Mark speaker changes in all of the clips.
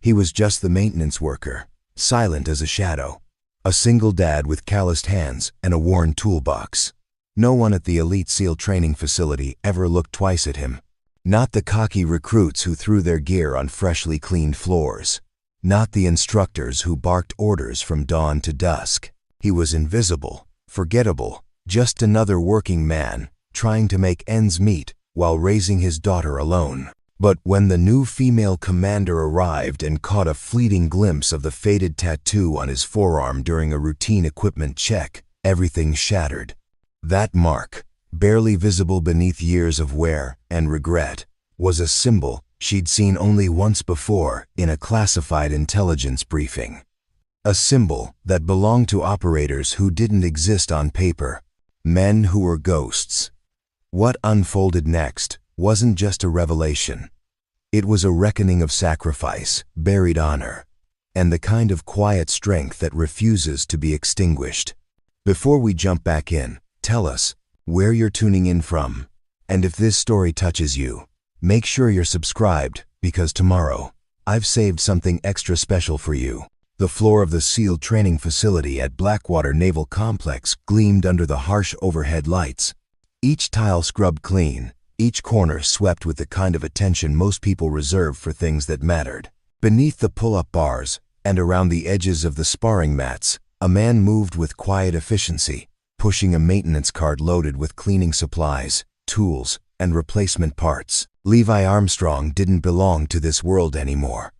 Speaker 1: He was just the maintenance worker, silent as a shadow. A single dad with calloused hands and a worn toolbox. No one at the elite SEAL training facility ever looked twice at him. Not the cocky recruits who threw their gear on freshly cleaned floors. Not the instructors who barked orders from dawn to dusk. He was invisible, forgettable, just another working man, trying to make ends meet while raising his daughter alone. But when the new female commander arrived and caught a fleeting glimpse of the faded tattoo on his forearm during a routine equipment check, everything shattered. That mark, barely visible beneath years of wear and regret, was a symbol she'd seen only once before in a classified intelligence briefing. A symbol that belonged to operators who didn't exist on paper, men who were ghosts. What unfolded next wasn't just a revelation. It was a reckoning of sacrifice, buried honor, and the kind of quiet strength that refuses to be extinguished. Before we jump back in, tell us where you're tuning in from, and if this story touches you, make sure you're subscribed, because tomorrow, I've saved something extra special for you. The floor of the SEAL training facility at Blackwater Naval Complex gleamed under the harsh overhead lights. Each tile scrubbed clean, each corner swept with the kind of attention most people reserve for things that mattered. Beneath the pull-up bars and around the edges of the sparring mats, a man moved with quiet efficiency, pushing a maintenance cart loaded with cleaning supplies, tools, and replacement parts. Levi Armstrong didn't belong to this world anymore.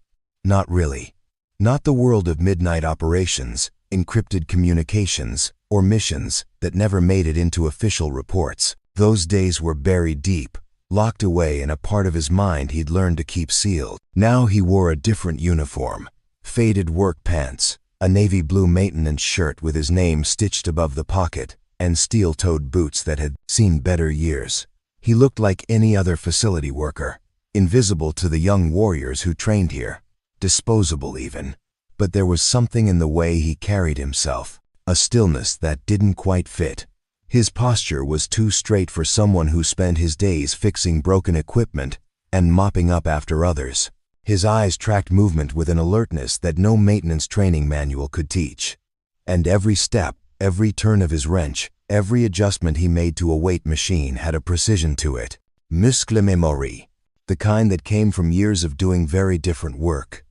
Speaker 1: Not really. Not the world of midnight operations, encrypted communications, or missions that never made it into official reports. Those days were buried deep, locked away in a part of his mind he'd learned to keep sealed. Now he wore a different uniform, faded work pants, a navy blue maintenance shirt with his name stitched above the pocket, and steel-toed boots that had seen better years. He looked like any other facility worker, invisible to the young warriors who trained here, disposable even. But there was something in the way he carried himself, a stillness that didn't quite fit. His posture was too straight for someone who spent his days fixing broken equipment and mopping up after others. His eyes tracked movement with an alertness that no maintenance training manual could teach. And every step, every turn of his wrench, every adjustment he made to a weight machine had a precision to it. Muscle memory, the kind that came from years of doing very different work.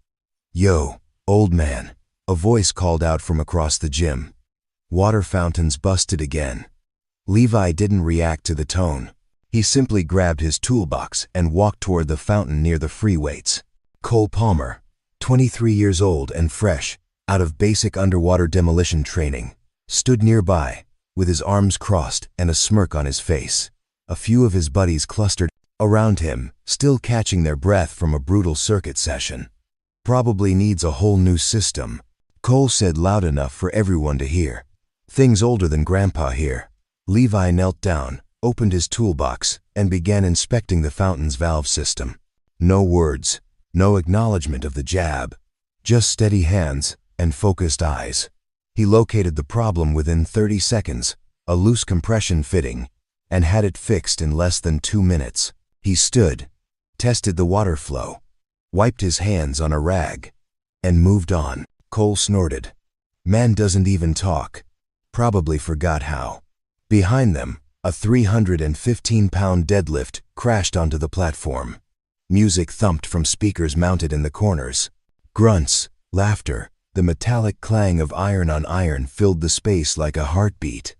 Speaker 1: "Yo, old man," a voice called out from across the gym. Water fountains busted again. Levi didn't react to the tone. He simply grabbed his toolbox and walked toward the fountain near the free weights. Cole Palmer, 23 years old and fresh, out of basic underwater demolition training, stood nearby, with his arms crossed and a smirk on his face. A few of his buddies clustered around him, still catching their breath from a brutal circuit session. "Probably needs a whole new system," Cole said loud enough for everyone to hear. "Things older than Grandpa here." Levi knelt down, opened his toolbox, and began inspecting the fountain's valve system. No words, no acknowledgement of the jab, just steady hands and focused eyes. He located the problem within 30 seconds, a loose compression fitting, and had it fixed in less than 2 minutes. He stood, tested the water flow, wiped his hands on a rag, and moved on. Cole snorted. "Man doesn't even talk. Probably forgot how." Behind them, a 315-pound deadlift crashed onto the platform. Music thumped from speakers mounted in the corners. Grunts, laughter, the metallic clang of iron on iron filled the space like a heartbeat.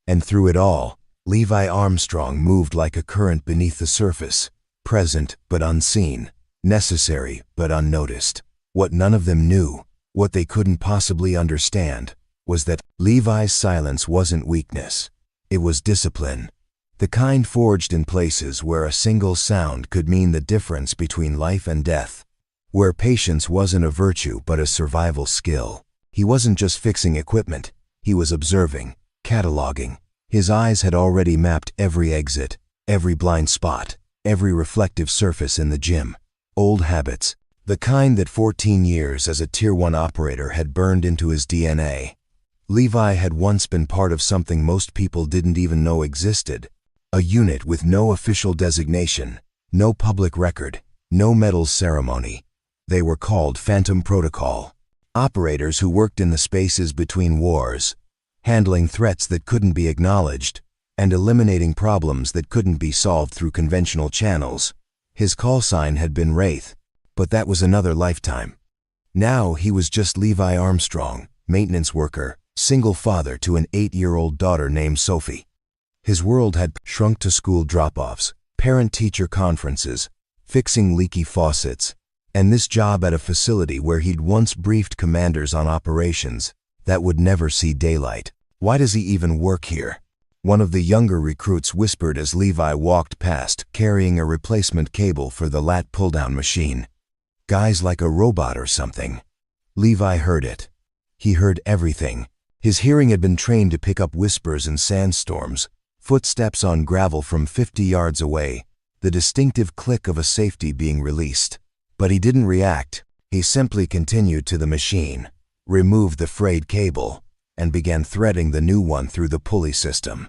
Speaker 1: And through it all, Levi Armstrong moved like a current beneath the surface, present but unseen, necessary but unnoticed. What none of them knew, what they couldn't possibly understand, was that Levi's silence wasn't weakness. It was discipline, the kind forged in places where a single sound could mean the difference between life and death, where patience wasn't a virtue but a survival skill. He wasn't just fixing equipment, he was observing, cataloging. His eyes had already mapped every exit, every blind spot, every reflective surface in the gym. Old habits, the kind that 14 years as a Tier 1 operator had burned into his DNA. Levi had once been part of something most people didn't even know existed, a unit with no official designation, no public record, no medals ceremony, They were called Phantom Protocol. Operators who worked in the spaces between wars, handling threats that couldn't be acknowledged, and eliminating problems that couldn't be solved through conventional channels. His call sign had been Wraith, but that was another lifetime. Now he was just Levi Armstrong, maintenance worker, single father to an 8-year-old daughter named Sophie. His world had shrunk to school drop-offs, parent-teacher conferences, fixing leaky faucets, and this job at a facility where he'd once briefed commanders on operations that would never see daylight. Why does he even work here? One of the younger recruits whispered as Levi walked past, carrying a replacement cable for the lat pull-down machine. Guy's like a robot or something. Levi heard it. He heard everything. His hearing had been trained to pick up whispers in sandstorms, footsteps on gravel from 50 yards away, the distinctive click of a safety being released. But he didn't react. He simply continued to the machine, removed the frayed cable, and began threading the new one through the pulley system.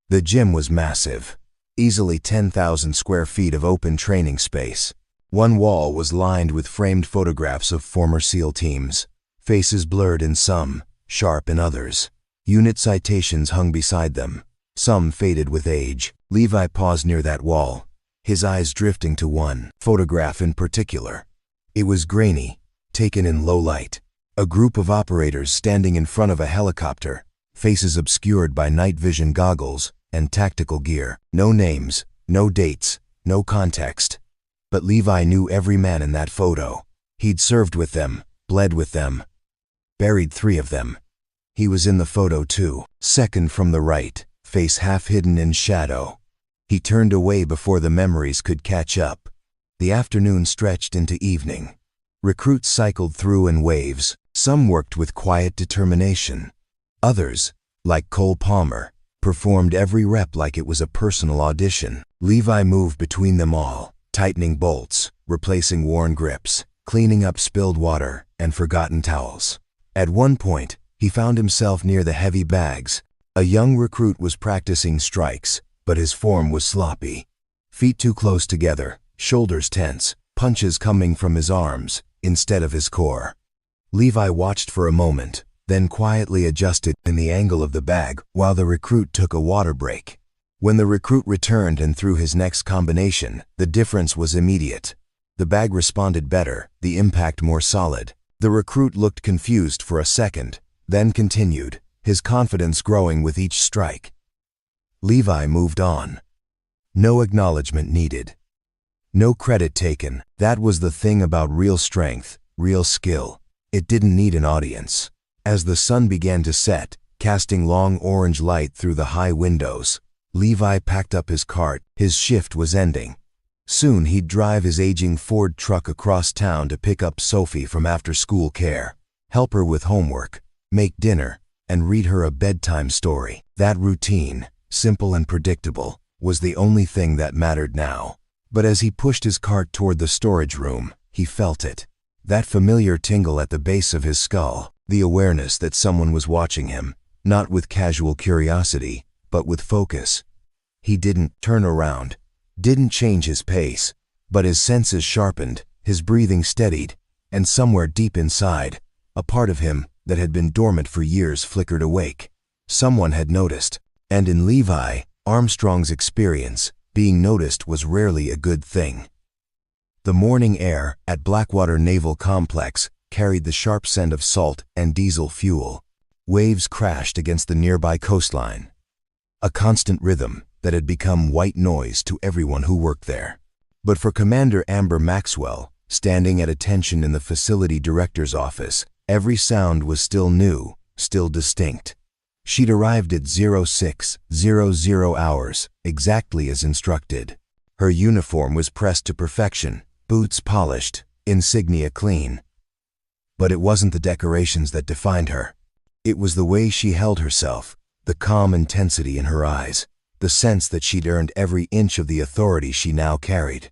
Speaker 1: The gym was massive, easily 10,000 square feet of open training space. One wall was lined with framed photographs of former SEAL teams, faces blurred in some, sharp in others. Unit citations hung beside them, some faded with age. Levi paused near that wall, his eyes drifting to one photograph in particular. It was grainy, taken in low light. A group of operators standing in front of a helicopter, faces obscured by night vision goggles and tactical gear. No names, no dates, no context. But Levi knew every man in that photo. He'd served with them, bled with them, buried 3 of them. He was in the photo too, second from the right, face half hidden in shadow. He turned away before the memories could catch up. The afternoon stretched into evening. Recruits cycled through in waves. Some worked with quiet determination. Others, like Cole Palmer, performed every rep like it was a personal audition. Levi moved between them all, tightening bolts, replacing worn grips, cleaning up spilled water and forgotten towels. At one point, he found himself near the heavy bags. A young recruit was practicing strikes, but his form was sloppy. Feet too close together, shoulders tense, punches coming from his arms instead of his core. Levi watched for a moment, then quietly adjusted in the angle of the bag while the recruit took a water break. When the recruit returned and threw his next combination, the difference was immediate. The bag responded better, the impact more solid. The recruit looked confused for a second, then continued, his confidence growing with each strike. Levi moved on. No acknowledgement needed. No credit taken. That was the thing about real strength, real skill. It didn't need an audience. As the sun began to set, casting long orange light through the high windows, Levi packed up his cart. His shift was ending. Soon he'd drive his aging Ford truck across town to pick up Sophie from after-school care, help her with homework, make dinner, and read her a bedtime story. That routine, simple and predictable, was the only thing that mattered now. But as he pushed his cart toward the storage room, he felt it. That familiar tingle at the base of his skull, the awareness that someone was watching him, not with casual curiosity, but with focus. He didn't turn around, didn't change his pace, but his senses sharpened, his breathing steadied, and somewhere deep inside, a part of him that had been dormant for years flickered awake. Someone had noticed, and in Levi Armstrong's experience, being noticed was rarely a good thing. The morning air at Blackwater Naval Complex carried the sharp scent of salt and diesel fuel. Waves crashed against the nearby coastline, a constant rhythm that had become white noise to everyone who worked there. But for Commander Amber Maxwell, standing at attention in the facility director's office, every sound was still new, still distinct. She'd arrived at 0600 hours, exactly as instructed. Her uniform was pressed to perfection, boots polished, insignia clean. But it wasn't the decorations that defined her. It was the way she held herself, the calm intensity in her eyes, the sense that she'd earned every inch of the authority she now carried.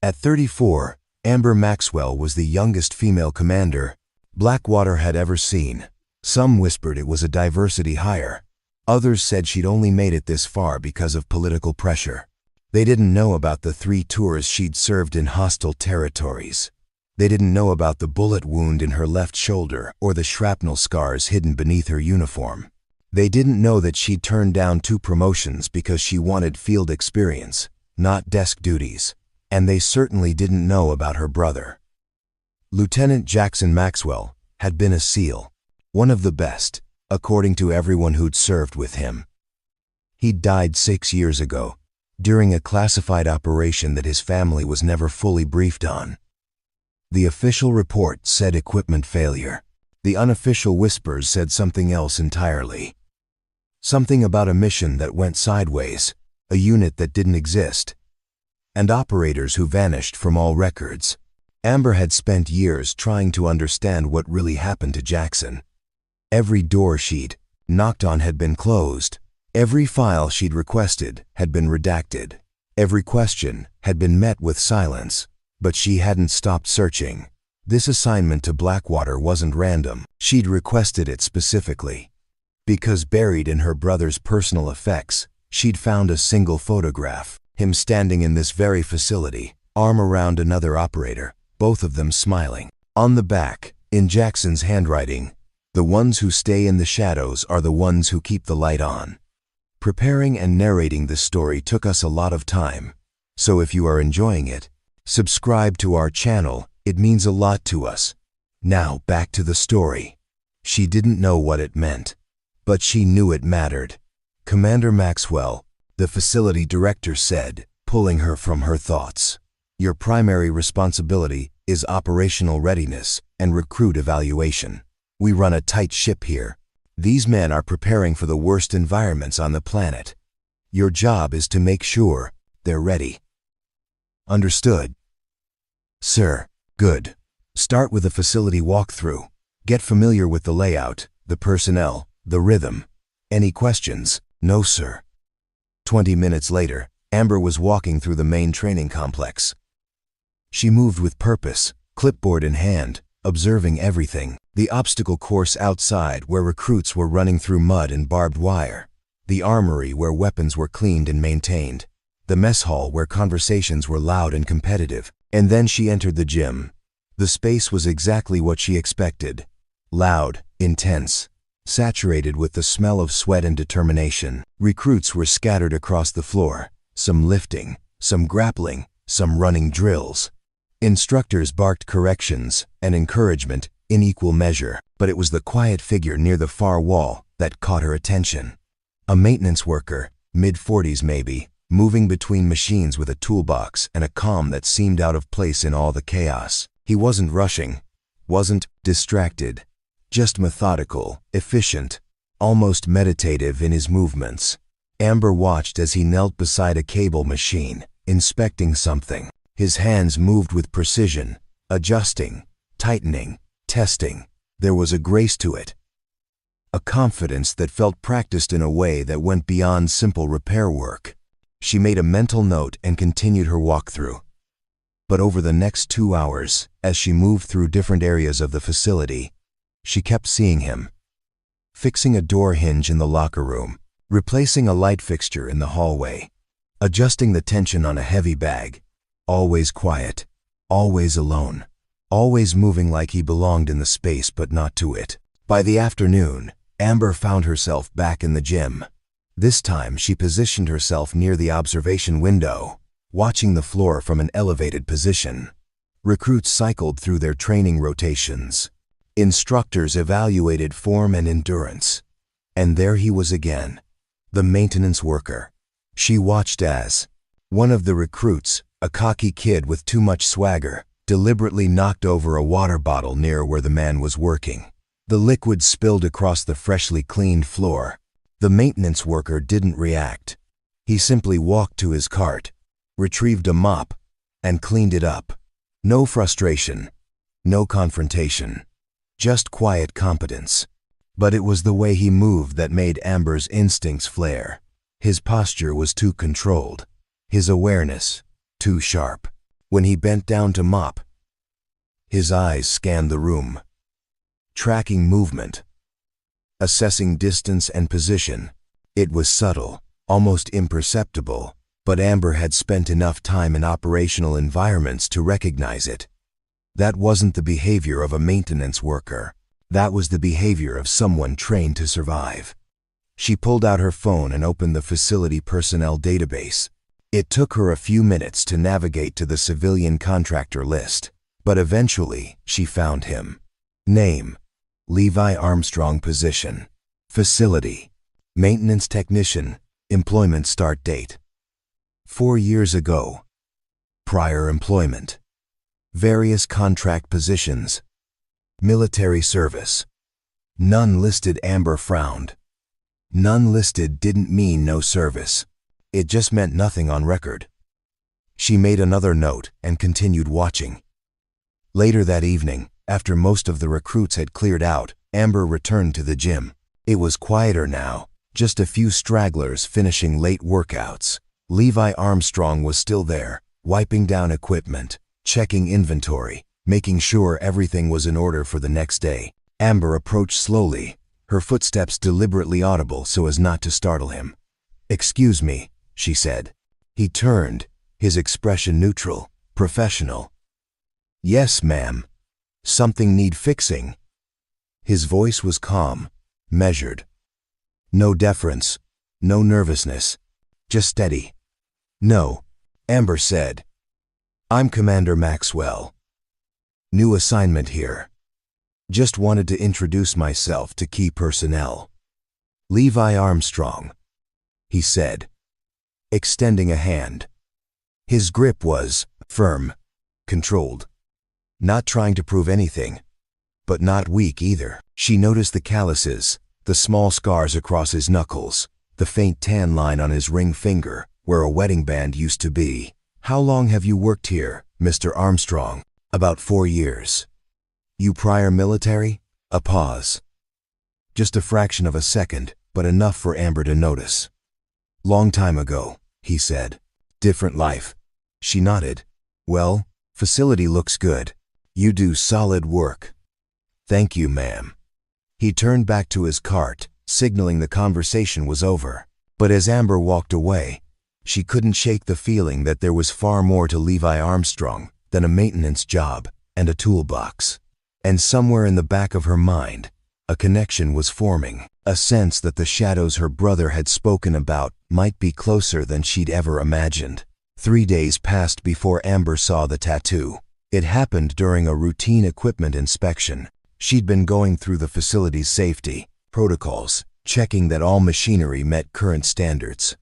Speaker 1: At 34, Amber Maxwell was the youngest female commander Blackwater had ever seen. Some whispered it was a diversity hire. Others said she'd only made it this far because of political pressure. They didn't know about the 3 tours she'd served in hostile territories. They didn't know about the bullet wound in her left shoulder or the shrapnel scars hidden beneath her uniform. They didn't know that she'd turned down 2 promotions because she wanted field experience, not desk duties. And they certainly didn't know about her brother. Lieutenant Jackson Maxwell had been a SEAL, one of the best, according to everyone who'd served with him. He'd died 6 years ago, during a classified operation that his family was never fully briefed on. The official report said equipment failure. The unofficial whispers said something else entirely. Something about a mission that went sideways, a unit that didn't exist, and operators who vanished from all records. Amber had spent years trying to understand what really happened to Jackson. Every door she'd knocked on had been closed. Every file she'd requested had been redacted. Every question had been met with silence. But she hadn't stopped searching. This assignment to Blackwater wasn't random. She'd requested it specifically. Because buried in her brother's personal effects, she'd found a single photograph. Him standing in this very facility, arm around another operator, both of them smiling. On the back, in Jackson's handwriting, "The ones who stay in the shadows are the ones who keep the light on." Preparing and narrating this story took us a lot of time, so if you are enjoying it, subscribe to our channel, it means a lot to us. Now back to the story. She didn't know what it meant, but she knew it mattered. Commander Maxwell, the facility director, said, pulling her from her thoughts, "Your primary responsibility is operational readiness and recruit evaluation. We run a tight ship here. These men are preparing for the worst environments on the planet. Your job is to make sure they're ready." "Understood, sir." "Good. Start with a facility walkthrough. Get familiar with the layout, the personnel, the rhythm. Any questions?" "No, sir." 20 minutes later, Amber was walking through the main training complex. She moved with purpose, clipboard in hand, observing everything. The obstacle course outside where recruits were running through mud and barbed wire. The armory where weapons were cleaned and maintained. The mess hall where conversations were loud and competitive. And then she entered the gym. The space was exactly what she expected. Loud, intense, saturated with the smell of sweat and determination. Recruits were scattered across the floor, some lifting, some grappling, some running drills. Instructors barked corrections and encouragement in equal measure, but it was the quiet figure near the far wall that caught her attention. A maintenance worker, mid-40s maybe, moving between machines with a toolbox and a calm that seemed out of place in all the chaos. He wasn't rushing, wasn't distracted, just methodical, efficient, almost meditative in his movements. Amber watched as he knelt beside a cable machine, inspecting something. His hands moved with precision, adjusting, tightening, testing. There was a grace to it, a confidence that felt practiced in a way that went beyond simple repair work. She made a mental note and continued her walkthrough. But over the next 2 hours, as she moved through different areas of the facility, she kept seeing him. Fixing a door hinge in the locker room, replacing a light fixture in the hallway, adjusting the tension on a heavy bag. Always quiet, always alone, always moving like he belonged in the space but not to it. By the afternoon, Amber found herself back in the gym. This time she positioned herself near the observation window, watching the floor from an elevated position. Recruits cycled through their training rotations. Instructors evaluated form and endurance. And there he was again, the maintenance worker. She watched as one of the recruits, a cocky kid with too much swagger, deliberately knocked over a water bottle near where the man was working. The liquid spilled across the freshly cleaned floor. The maintenance worker didn't react. He simply walked to his cart, retrieved a mop, and cleaned it up. No frustration, no confrontation, just quiet competence. But it was the way he moved that made Amber's instincts flare. His posture was too controlled, his awareness too sharp. When he bent down to mop, his eyes scanned the room, tracking movement, assessing distance and position. It was subtle, almost imperceptible, but Amber had spent enough time in operational environments to recognize it. That wasn't the behavior of a maintenance worker. That was the behavior of someone trained to survive. She pulled out her phone and opened the facility personnel database. It took her a few minutes to navigate to the civilian contractor list, but eventually she found him. Name: Levi Armstrong. Position: facility, maintenance technician. Employment start date: 4 years ago. Prior employment: various contract positions. Military service. None listed. Amber frowned. None listed didn't mean no service. It just meant nothing on record. She made another note and continued watching. Later that evening, after most of the recruits had cleared out, Amber returned to the gym. It was quieter now, just a few stragglers finishing late workouts. Levi Armstrong was still there, wiping down equipment, checking inventory, making sure everything was in order for the next day. Amber approached slowly, her footsteps deliberately audible so as not to startle him. "Excuse me," she said. He turned, his expression neutral, professional. "Yes, ma'am. Something need fixing." His voice was calm, measured. No deference, no nervousness, just steady. "No," Amber said. "I'm Commander Maxwell. New assignment here. Just wanted to introduce myself to key personnel. Levi Armstrong," he said, extending a hand. His grip was firm, controlled. Not trying to prove anything, but not weak either. She noticed the calluses, the small scars across his knuckles, the faint tan line on his ring finger, where a wedding band used to be. "How long have you worked here, Mr. Armstrong?" "About 4 years. You prior military?" A pause. Just a fraction of a second, but enough for Amber to notice. "Long time ago," he said. "Different life." She nodded. "Well, facility looks good. You do solid work." "Thank you, ma'am." He turned back to his cart, signaling the conversation was over. But as Amber walked away, she couldn't shake the feeling that there was far more to Levi Armstrong than a maintenance job and a toolbox. And somewhere in the back of her mind, a connection was forming, a sense that the shadows her brother had spoken about might be closer than she'd ever imagined. 3 days passed before Amber saw the tattoo. It happened during a routine equipment inspection. She'd been going through the facility's safety protocols, checking that all machinery met current standards.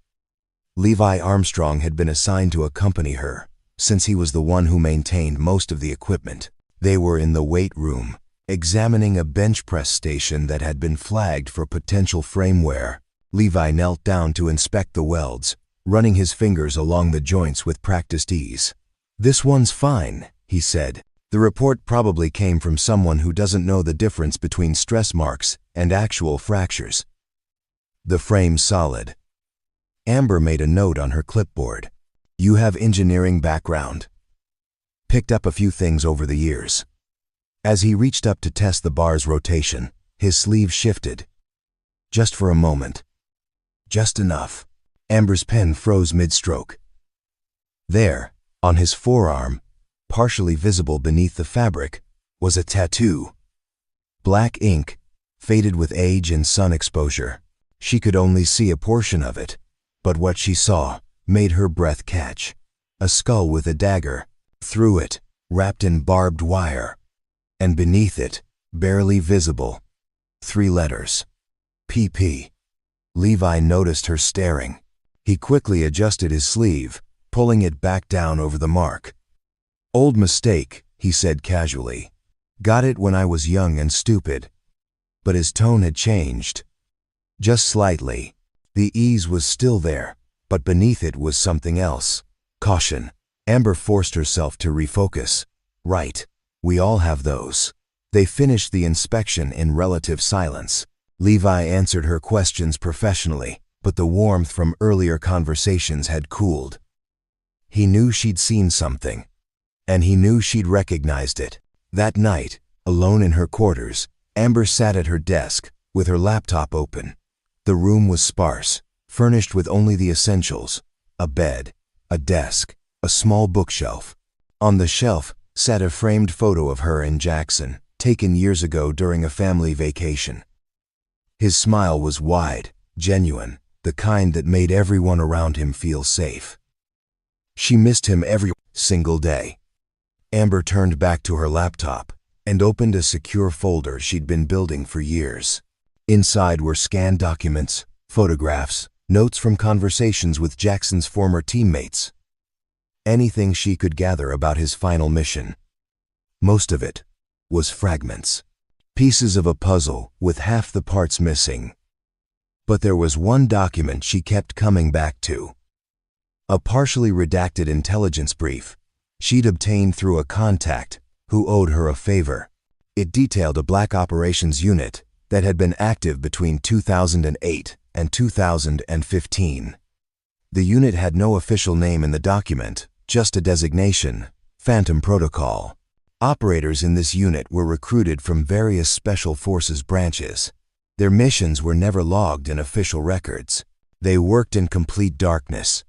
Speaker 1: Levi Armstrong had been assigned to accompany her, since he was the one who maintained most of the equipment. They were in the weight room, examining a bench press station that had been flagged for potential frame wear. Levi knelt down to inspect the welds, running his fingers along the joints with practiced ease. "This one's fine," he said. "The report probably came from someone who doesn't know the difference between stress marks and actual fractures." "The frame's solid." Amber made a note on her clipboard. "You have engineering background?" "Picked up a few things over the years." As he reached up to test the bar's rotation, his sleeve shifted. Just for a moment. Just enough. Amber's pen froze mid-stroke. There, on his forearm, partially visible beneath the fabric, was a tattoo. Black ink, faded with age and sun exposure. She could only see a portion of it, but what she saw made her breath catch. A skull with a dagger, through it, wrapped in barbed wire. And beneath it, barely visible, 3 letters. PP. Levi noticed her staring. He quickly adjusted his sleeve, pulling it back down over the mark. "Old mistake," he said casually. "Got it when I was young and stupid." But his tone had changed. Just slightly. The ease was still there, but beneath it was something else. Caution. Amber forced herself to refocus. "Right. We all have those." They finished the inspection in relative silence. Levi answered her questions professionally, but the warmth from earlier conversations had cooled. He knew she'd seen something, and he knew she'd recognized it. That night, alone in her quarters, Amber sat at her desk, with her laptop open. The room was sparse, furnished with only the essentials: a bed, a desk, a small bookshelf. On the shelf, sat a framed photo of her and Jackson, taken years ago during a family vacation. His smile was wide, genuine, the kind that made everyone around him feel safe. She missed him every single day. Amber turned back to her laptop and opened a secure folder she'd been building for years. Inside were scanned documents, photographs, notes from conversations with Jackson's former teammates. Anything she could gather about his final mission. Most of it was fragments. Pieces of a puzzle with half the parts missing. But there was one document she kept coming back to. A partially redacted intelligence brief she'd obtained through a contact who owed her a favor. It detailed a black operations unit that had been active between 2008 and 2015. The unit had no official name in the document, just a designation, Phantom Protocol. Operators in this unit were recruited from various special forces branches. Their missions were never logged in official records. They worked in complete darkness,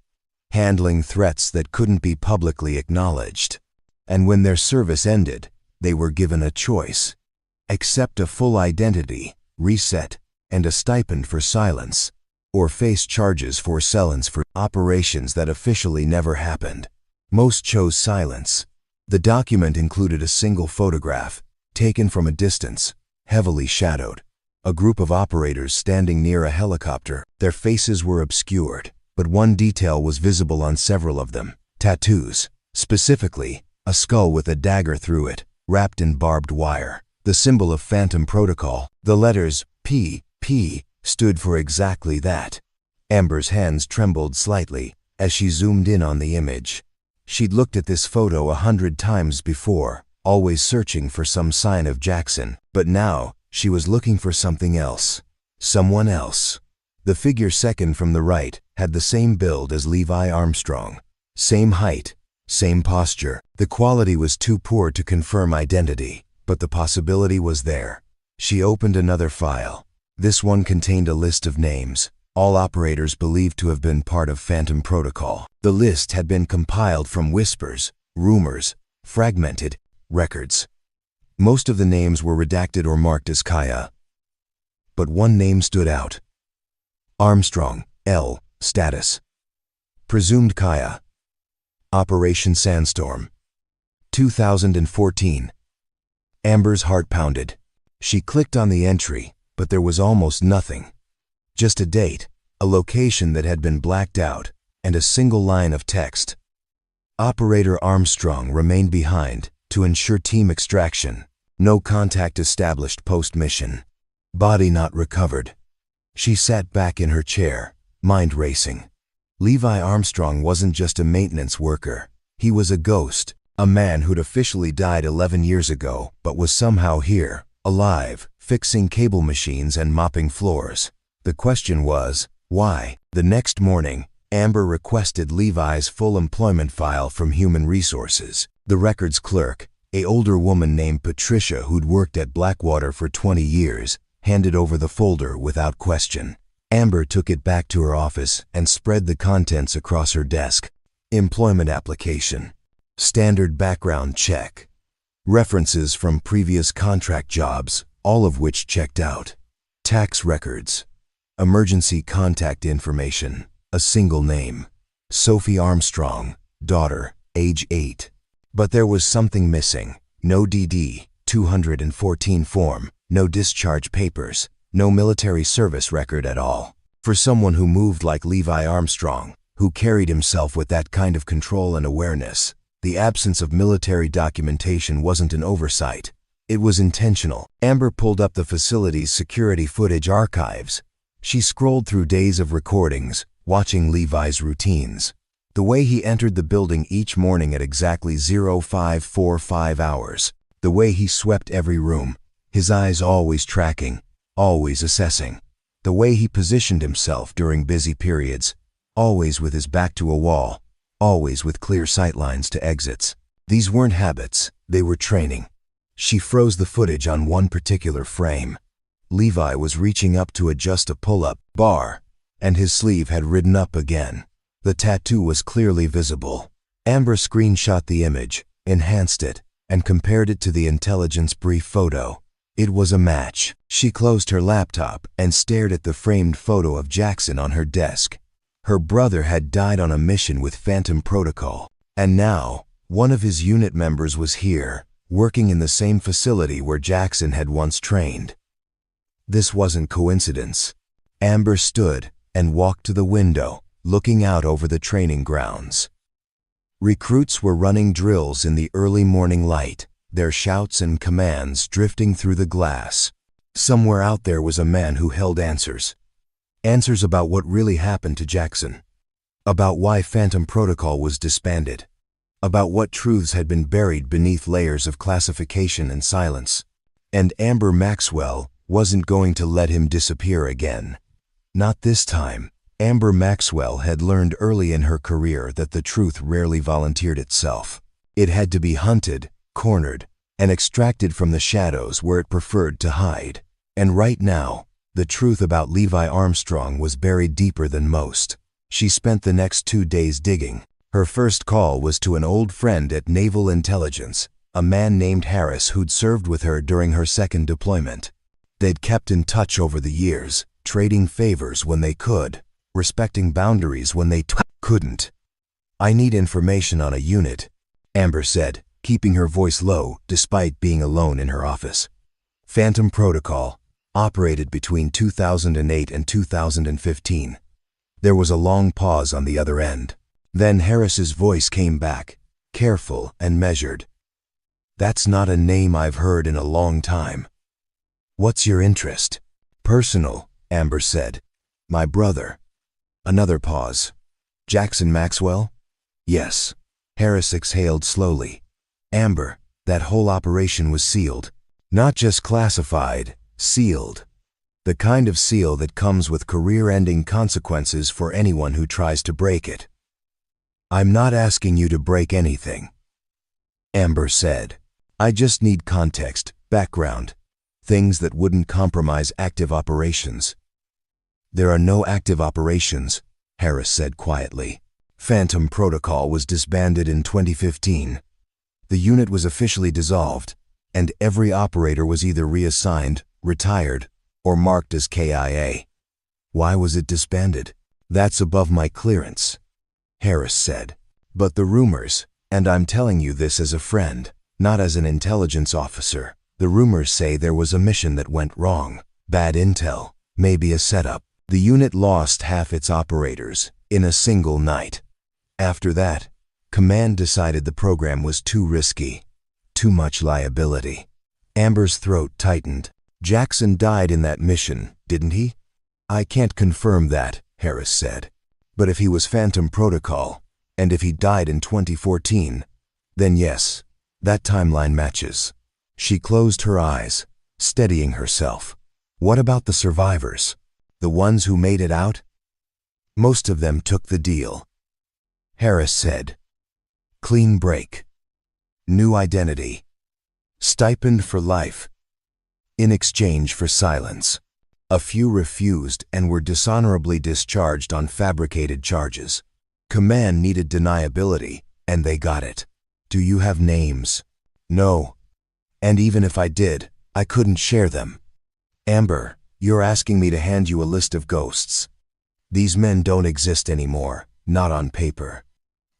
Speaker 1: handling threats that couldn't be publicly acknowledged. And when their service ended, they were given a choice: accept a full identity, reset, and a stipend for silence, or face charges for silence for operations that officially never happened. Most chose silence. The document included a single photograph, taken from a distance, heavily shadowed. A group of operators standing near a helicopter. Their faces were obscured, but one detail was visible on several of them: tattoos. Specifically, a skull with a dagger through it, wrapped in barbed wire. The symbol of Phantom Protocol. The letters P stood for exactly that. Amber's hands trembled slightly as she zoomed in on the image. She'd looked at this photo 100 times before, always searching for some sign of Jackson, but now she was looking for something else. Someone else. The figure second from the right had the same build as Levi Armstrong. Same height, same posture. The quality was too poor to confirm identity, but the possibility was there. She opened another file. This one contained a list of names, all operators believed to have been part of Phantom Protocol. The list had been compiled from whispers, rumors, fragmented records. Most of the names were redacted or marked as Kaya. But one name stood out. Armstrong, L. Status. Presumed Kaya. Operation Sandstorm. 2014. Amber's heart pounded. She clicked on the entry, but there was almost nothing. Just a date, a location that had been blacked out, and a single line of text. Operator Armstrong remained behind to ensure team extraction. No contact established post-mission. Body not recovered. She sat back in her chair, mind racing. Levi Armstrong wasn't just a maintenance worker. He was a ghost, a man who'd officially died 11 years ago, but was somehow here, alive, fixing cable machines and mopping floors. The question was, why? The next morning, Amber requested Levi's full employment file from Human Resources. The records clerk, an older woman named Patricia who'd worked at Blackwater for 20 years, handed over the folder without question. Amber took it back to her office and spread the contents across her desk. Employment application. Standard background check. References from previous contract jobs, all of which checked out. Tax records. Emergency contact information. A single name. Sophie Armstrong, daughter, age 8. But there was something missing. No DD, 214 form, no discharge papers, no military service record at all. For someone who moved like Levi Armstrong, who carried himself with that kind of control and awareness, the absence of military documentation wasn't an oversight. It was intentional. Amber pulled up the facility's security footage archives. She scrolled through days of recordings, watching Levi's routines. The way he entered the building each morning at exactly 0545 hours. The way he swept every room, his eyes always tracking, always assessing. The way he positioned himself during busy periods, always with his back to a wall, always with clear sightlines to exits. These weren't habits, they were training. She froze the footage on one particular frame. Levi was reaching up to adjust a pull-up bar, and his sleeve had ridden up again. The tattoo was clearly visible. Amber screenshot the image, enhanced it, and compared it to the intelligence brief photo. It was a match. She closed her laptop and stared at the framed photo of Jackson on her desk. Her brother had died on a mission with Phantom Protocol, and now one of his unit members was here, working in the same facility where Jackson had once trained. This wasn't coincidence. Amber stood and walked to the window, looking out over the training grounds. Recruits were running drills in the early morning light, their shouts and commands drifting through the glass. Somewhere out there was a man who held answers. Answers about what really happened to Jackson. About why Phantom Protocol was disbanded. About what truths had been buried beneath layers of classification and silence. And Amber Maxwell wasn't going to let him disappear again. Not this time. Amber Maxwell had learned early in her career that the truth rarely volunteered itself. It had to be hunted, cornered, and extracted from the shadows where it preferred to hide. And right now, the truth about Levi Armstrong was buried deeper than most. She spent the next 2 days digging. Her first call was to an old friend at Naval Intelligence, a man named Harris who'd served with her during her second deployment. They'd kept in touch over the years, trading favors when they could, respecting boundaries when they couldn't. "I need information on a unit," Amber said, keeping her voice low despite being alone in her office. "Phantom Protocol, operated between 2008 and 2015. There was a long pause on the other end. Then Harris's voice came back, careful and measured. "That's not a name I've heard in a long time. What's your interest?" "Personal," Amber said. "My brother." Another pause. "Jackson Maxwell?" "Yes." Harris exhaled slowly. "Amber, that whole operation was sealed. Not just classified, sealed. The kind of seal that comes with career-ending consequences for anyone who tries to break it." "I'm not asking you to break anything," Amber said. "I just need context, background, things that wouldn't compromise active operations." "There are no active operations," Harris said quietly. "Phantom Protocol was disbanded in 2015. The unit was officially dissolved, and every operator was either reassigned, retired, or marked as KIA. Why was it disbanded?" "That's above my clearance," Harris said. "But the rumors, and I'm telling you this as a friend, not as an intelligence officer, the rumors say there was a mission that went wrong, bad intel, maybe a setup. The unit lost half its operators in a single night. After that, Command decided the program was too risky, too much liability." Amber's throat tightened. "Jackson died in that mission, didn't he?" "I can't confirm that," Harris said. "But if he was Phantom Protocol, and if he died in 2014, then yes, that timeline matches." She closed her eyes, steadying herself. "What about the survivors? The ones who made it out?" "Most of them took the deal," Harris said. "Clean break. New identity. Stipend for life. In exchange for silence. A few refused and were dishonorably discharged on fabricated charges. Command needed deniability, and they got it." "Do you have names?" "No. And even if I did, I couldn't share them." "Amber, you're asking me to hand you a list of ghosts. These men don't exist anymore, not on paper.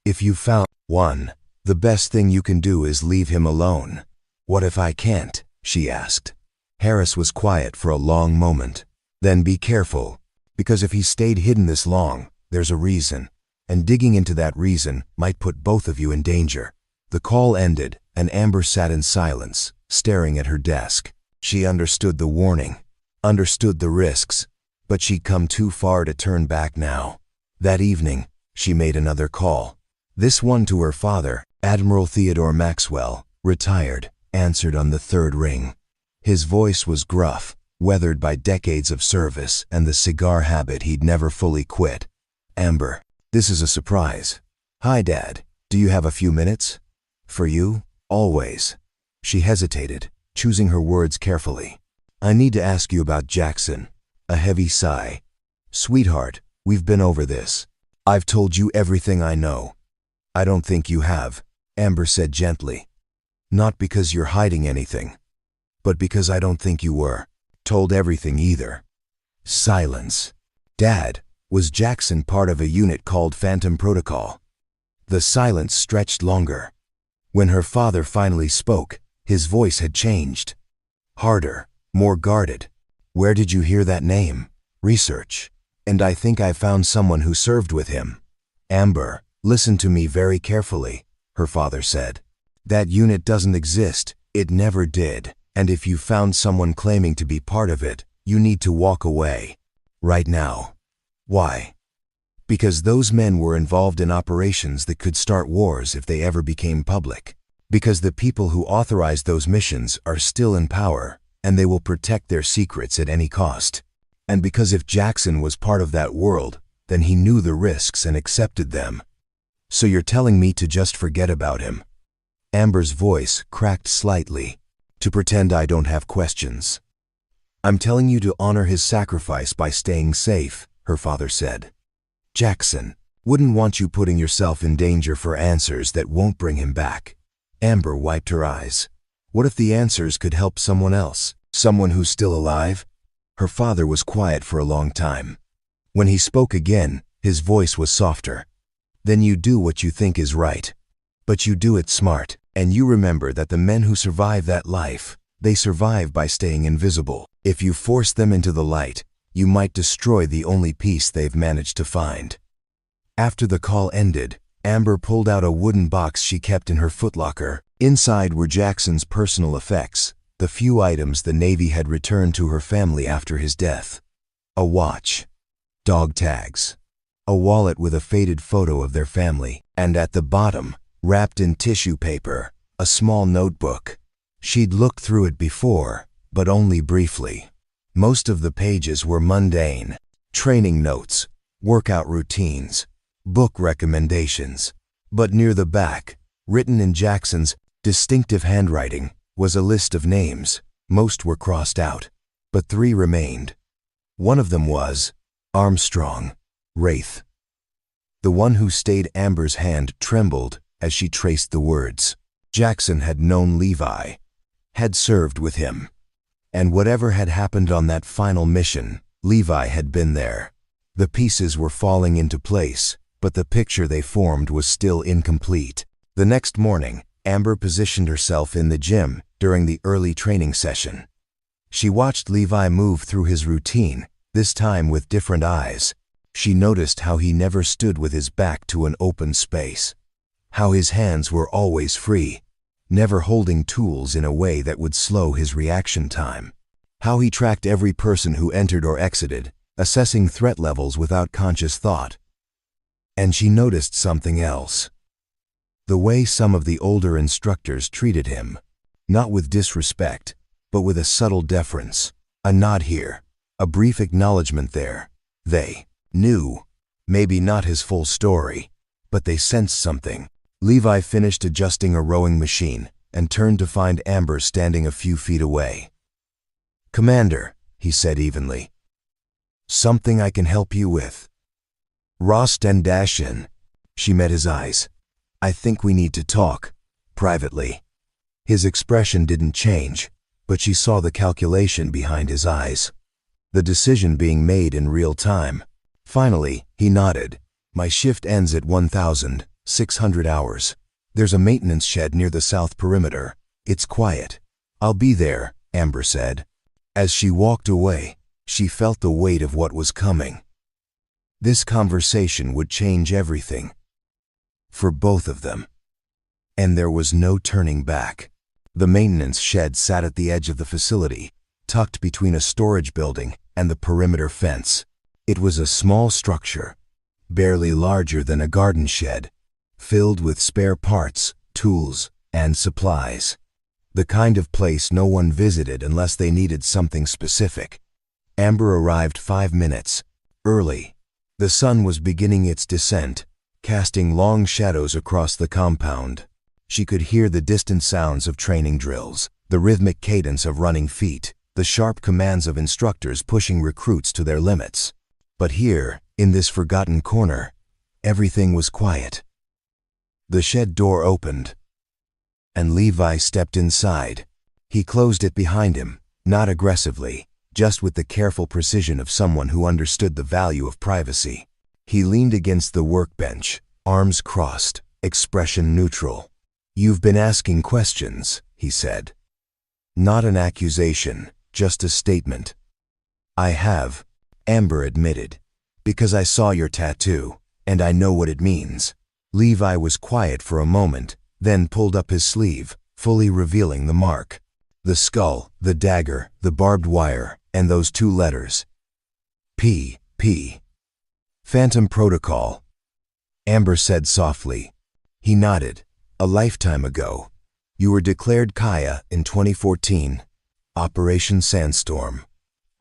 Speaker 1: If you found one, the best thing you can do is leave him alone." "What if I can't?" she asked. Harris was quiet for a long moment. "Then be careful, because if he stayed hidden this long, there's a reason, and digging into that reason might put both of you in danger." The call ended, and Amber sat in silence, staring at her desk. She understood the warning, understood the risks, but she'd come too far to turn back now. That evening, she made another call. This one to her father, Admiral Theodore Maxwell, retired, answered on the third ring. His voice was gruff, weathered by decades of service and the cigar habit he'd never fully quit. "Amber, this is a surprise." "Hi, Dad. Do you have a few minutes?" "For you, always." She hesitated, choosing her words carefully. "I need to ask you about Jackson." A heavy sigh. "Sweetheart, we've been over this. I've told you everything I know." "I don't think you have," Amber said gently. Not because you're hiding anything, but because I don't think you were told everything either. Silence. Dad, was Jackson part of a unit called Phantom Protocol? The silence stretched longer. When her father finally spoke, his voice had changed. Harder, more guarded. Where did you hear that name? Research. And I think I found someone who served with him. Amber, listen to me very carefully, her father said. That unit doesn't exist, it never did, and if you found someone claiming to be part of it, you need to walk away. Right now. Why? Because those men were involved in operations that could start wars if they ever became public. Because the people who authorized those missions are still in power, and they will protect their secrets at any cost. And because if Jackson was part of that world, then he knew the risks and accepted them. So you're telling me to just forget about him? Amber's voice cracked slightly. To pretend I don't have questions. I'm telling you to honor his sacrifice by staying safe, her father said. Jackson wouldn't want you putting yourself in danger for answers that won't bring him back. Amber wiped her eyes. What if the answers could help someone else? Someone who's still alive? Her father was quiet for a long time. When he spoke again, his voice was softer. Then you do what you think is right. But you do it smart, and you remember that the men who survive that life, they survive by staying invisible. If you force them into the light, you might destroy the only peace they've managed to find. After the call ended, Amber pulled out a wooden box she kept in her footlocker. Inside were Jackson's personal effects, the few items the Navy had returned to her family after his death. A watch, dog tags, a wallet with a faded photo of their family, and at the bottom, wrapped in tissue paper, a small notebook. She'd looked through it before, but only briefly. Most of the pages were mundane. Training notes, workout routines, book recommendations. But near the back, written in Jackson's distinctive handwriting, was a list of names. Most were crossed out, but 3 remained. One of them was Armstrong, Wraith. The one who stayed Amber's hand trembled as she traced the words. Jackson had known Levi, had served with him. And whatever had happened on that final mission, Levi had been there. The pieces were falling into place, but the picture they formed was still incomplete. The next morning, Amber positioned herself in the gym during the early training session. She watched Levi move through his routine, this time with different eyes. She noticed how he never stood with his back to an open space. How his hands were always free, never holding tools in a way that would slow his reaction time. How he tracked every person who entered or exited, assessing threat levels without conscious thought. And she noticed something else. The way some of the older instructors treated him, not with disrespect, but with a subtle deference. A nod here, a brief acknowledgement there. They knew, maybe not his full story, but they sensed something. Levi finished adjusting a rowing machine and turned to find Amber standing a few feet away. "Commander," he said evenly. "Something I can help you with?" Ross Dendashin. She met his eyes. "I think we need to talk, privately." His expression didn't change, but she saw the calculation behind his eyes. The decision being made in real time. Finally, he nodded. "My shift ends at 1,600 hours. There's a maintenance shed near the south perimeter. It's quiet. I'll be there," Amber said. As she walked away, she felt the weight of what was coming. This conversation would change everything. For both of them. And there was no turning back. The maintenance shed sat at the edge of the facility, tucked between a storage building and the perimeter fence. It was a small structure, barely larger than a garden shed, filled with spare parts, tools, and supplies. The kind of place no one visited unless they needed something specific. Amber arrived 5 minutes early. The sun was beginning its descent, casting long shadows across the compound. She could hear the distant sounds of training drills, the rhythmic cadence of running feet, the sharp commands of instructors pushing recruits to their limits. But here, in this forgotten corner, everything was quiet. The shed door opened, and Levi stepped inside. He closed it behind him, not aggressively, just with the careful precision of someone who understood the value of privacy. He leaned against the workbench, arms crossed, expression neutral. "You've been asking questions," he said. "Not an accusation, just a statement." "I have," Amber admitted, "because I saw your tattoo, and I know what it means." Levi was quiet for a moment, then pulled up his sleeve, fully revealing the mark. The skull, the dagger, the barbed wire, and those two letters. P. Phantom Protocol. Amber said softly. He nodded. "A lifetime ago. You were declared Kaya in 2014. Operation Sandstorm."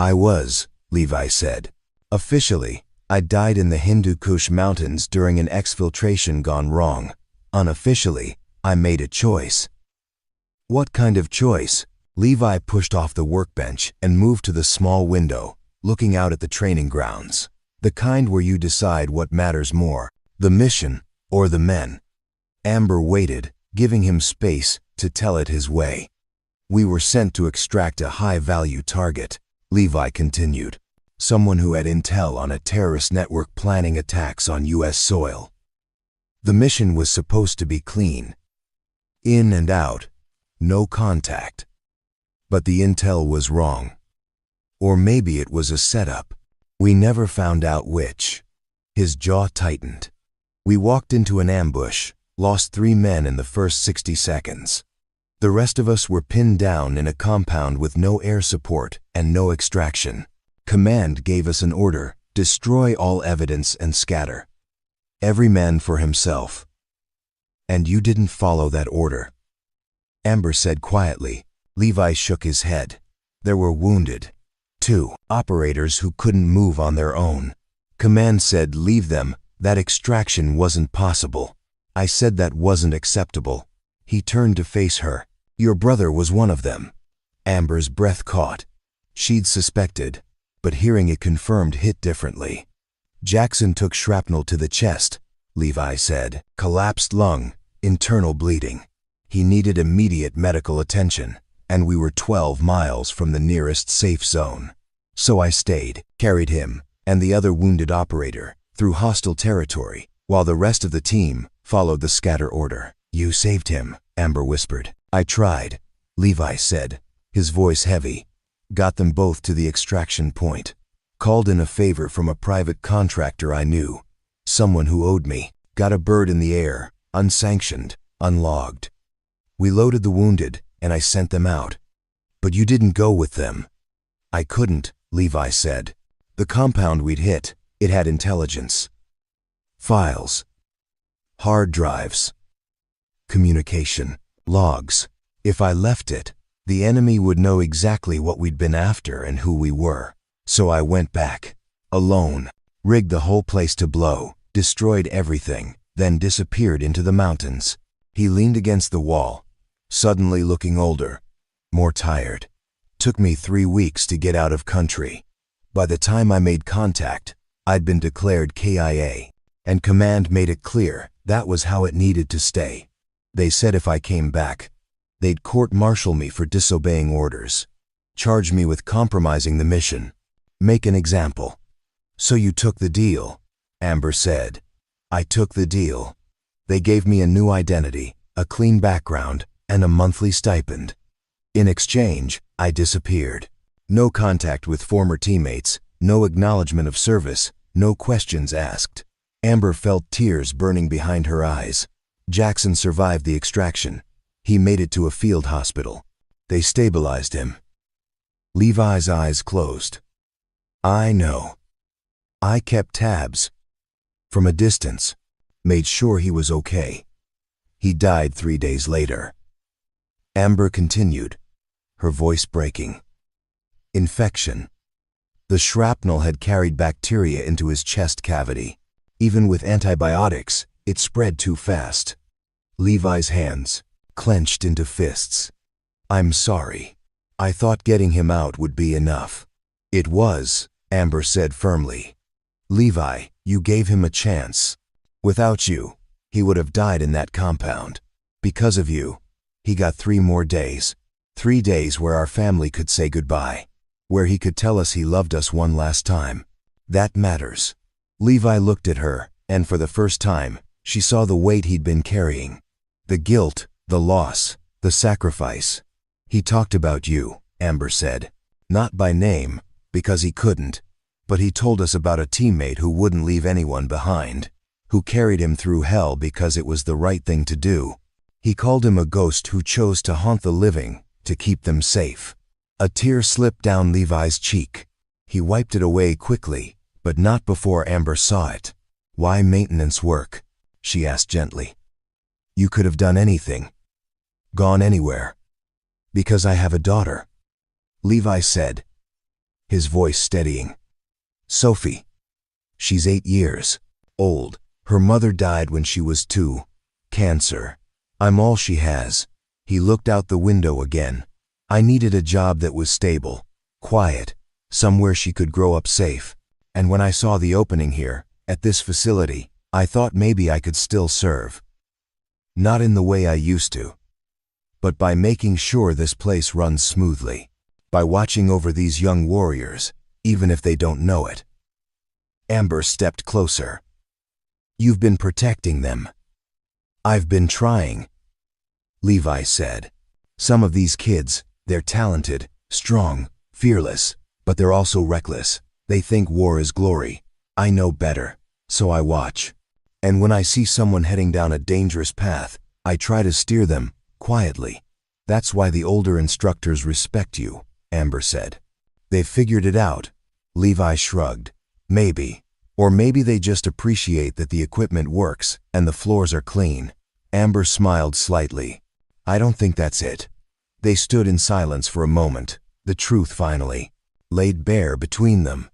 Speaker 1: "I was," Levi said. "Officially, I died in the Hindu Kush Mountains during an exfiltration gone wrong. Unofficially, I made a choice." "What kind of choice?" Levi pushed off the workbench and moved to the small window, looking out at the training grounds. "The kind where you decide what matters more, the mission or the men." Amber waited, giving him space to tell it his way. "We were sent to extract a high-value target," Levi continued. "Someone who had intel on a terrorist network planning attacks on U.S. soil. The mission was supposed to be clean. In and out. No contact. But the intel was wrong. Or maybe it was a setup. We never found out which." His jaw tightened. "We walked into an ambush, lost 3 men in the first 60 seconds. The rest of us were pinned down in a compound with no air support and no extraction. Command gave us an order: destroy all evidence and scatter. Every man for himself. And you didn't follow that order." Amber said quietly. Levi shook his head. "There were wounded. 2 operators who couldn't move on their own. Command said leave them, that extraction wasn't possible. I said that wasn't acceptable." He turned to face her. "Your brother was one of them." Amber's breath caught. She'd suspected, but hearing it confirmed hit differently. "Jackson took shrapnel to the chest," Levi said. "Collapsed lung, internal bleeding. He needed immediate medical attention, and we were 12 miles from the nearest safe zone. So I stayed, carried him, and the other wounded operator, through hostile territory, while the rest of the team followed the scatter order." "You saved him," Amber whispered. "I tried," Levi said, his voice heavy. "Got them both to the extraction point. Called in a favor from a private contractor I knew. Someone who owed me. Got a bird in the air, unsanctioned, unlogged. We loaded the wounded, and I sent them out. But you didn't go with them." "I couldn't," Levi said. "The compound we'd hit, it had intelligence. Files. Hard drives. Communication. Logs. If I left it, the enemy would know exactly what we'd been after and who we were. So I went back. Alone. Rigged the whole place to blow. Destroyed everything. Then disappeared into the mountains." He leaned against the wall, suddenly looking older, more tired. "Took me 3 weeks to get out of country. By the time I made contact, I'd been declared KIA, and command made it clear that was how it needed to stay. They said if I came back, they'd court-martial me for disobeying orders, charge me with compromising the mission, make an example." "So you took the deal," Amber said. "I took the deal. They gave me a new identity, a clean background, and a monthly stipend. In exchange, I disappeared. No contact with former teammates, no acknowledgement of service, no questions asked." Amber felt tears burning behind her eyes. "Jackson survived the extraction. He made it to a field hospital. They stabilized him." Levi's eyes closed. "I know. I kept tabs. From a distance. Made sure he was okay. He died 3 days later." Amber continued, her voice breaking. "Infection. The shrapnel had carried bacteria into his chest cavity. Even with antibiotics, it spread too fast." Levi's hands clenched into fists. "I'm sorry. I thought getting him out would be enough." "It was," Amber said firmly. "Levi, you gave him a chance. Without you, he would have died in that compound. Because of you, He got 3 more days. 3 days where our family could say goodbye. Where he could tell us he loved us one last time. That matters. Levi looked at her, and for the first time, she saw the weight he'd been carrying. The guilt, the loss, the sacrifice. He talked about you, Amber said. Not by name, because he couldn't, but he told us about a teammate who wouldn't leave anyone behind, who carried him through hell because it was the right thing to do. He called him a ghost who chose to haunt the living, to keep them safe. A tear slipped down Levi's cheek. He wiped it away quickly, but not before Amber saw it. Why maintenance work? She asked gently. You could have done anything. Gone anywhere. Because I have a daughter, Levi said, his voice steadying. Sophie. She's 8 years old. Her mother died when she was 2. Cancer. I'm all she has. He looked out the window again. I needed a job that was stable, quiet, somewhere she could grow up safe. And when I saw the opening here, at this facility, I thought maybe I could still serve. Not in the way I used to, but by making sure this place runs smoothly. By watching over these young warriors, even if they don't know it. Amber stepped closer. You've been protecting them. I've been trying, Levi said. Some of these kids, they're talented, strong, fearless, but they're also reckless. They think war is glory. I know better, so I watch. And when I see someone heading down a dangerous path, I try to steer them, quietly. That's why the older instructors respect you, Amber said. They've figured it out. Levi shrugged. Maybe. Or maybe they just appreciate that the equipment works and the floors are clean. Amber smiled slightly. I don't think that's it. They stood in silence for a moment, the truth finally laid bare between them.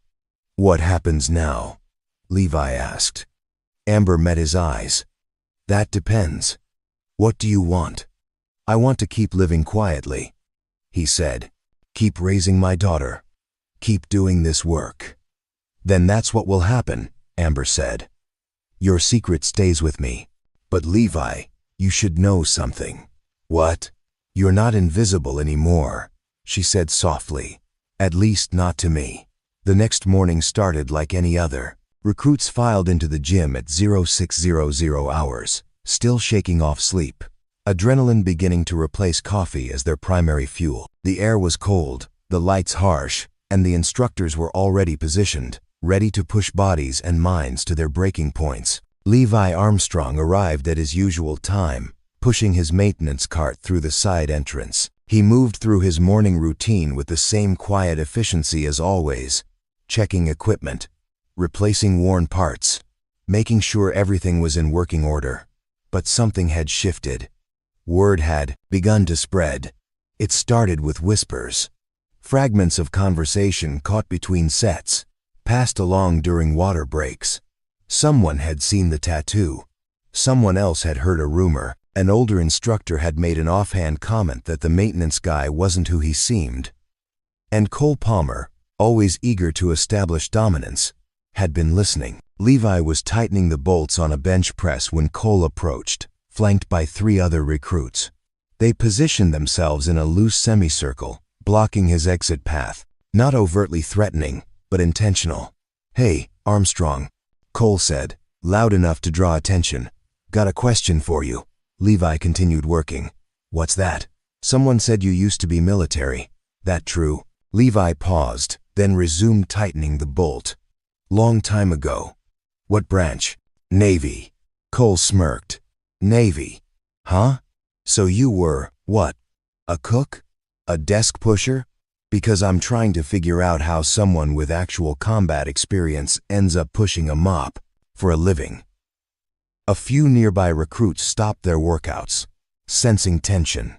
Speaker 1: What happens now? Levi asked. Amber met his eyes. That depends. What do you want? I want to keep living quietly, he said. Keep raising my daughter. Keep doing this work. Then that's what will happen, Amber said. Your secret stays with me. But Levi, you should know something. What? You're not invisible anymore, she said softly. At least not to me. The next morning started like any other. Recruits filed into the gym at 0600 hours, still shaking off sleep. Adrenaline beginning to replace coffee as their primary fuel. The air was cold, the lights harsh, and the instructors were already positioned, ready to push bodies and minds to their breaking points. Levi Armstrong arrived at his usual time, pushing his maintenance cart through the side entrance. He moved through his morning routine with the same quiet efficiency as always, checking equipment, replacing worn parts, making sure everything was in working order. But something had shifted. Word had begun to spread. It started with whispers. Fragments of conversation caught between sets, passed along during water breaks. Someone had seen the tattoo. Someone else had heard a rumor. An older instructor had made an offhand comment that the maintenance guy wasn't who he seemed. And Cole Palmer, always eager to establish dominance, had been listening. Levi was tightening the bolts on a bench press when Cole approached, flanked by 3 other recruits. They positioned themselves in a loose semicircle, blocking his exit path, not overtly threatening, but intentional. Hey, Armstrong, Cole said, loud enough to draw attention. Got a question for you. Levi continued working. What's that? Someone said you used to be military. That true? Levi paused, then resumed tightening the bolt. Long time ago. What branch? Navy. Cole smirked. Navy. Huh? So you were, what? A cook? A desk pusher? Because I'm trying to figure out how someone with actual combat experience ends up pushing a mop for a living. A few nearby recruits stopped their workouts, sensing tension.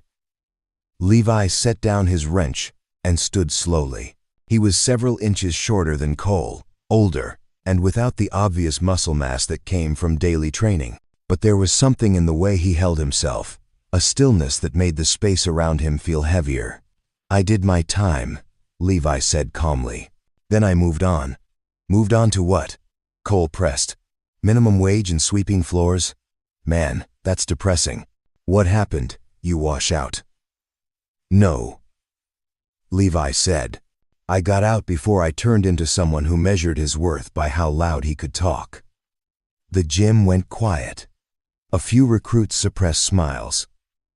Speaker 1: Levi set down his wrench and stood slowly. He was several inches shorter than Cole, older, and without the obvious muscle mass that came from daily training. But there was something in the way he held himself, a stillness that made the space around him feel heavier. I did my time, Levi said calmly. Then I moved on. Moved on to what? Cole pressed. Minimum wage and sweeping floors? Man, that's depressing. What happened? You wash out. No, Levi said. I got out before I turned into someone who measured his worth by how loud he could talk. The gym went quiet. A few recruits suppressed smiles.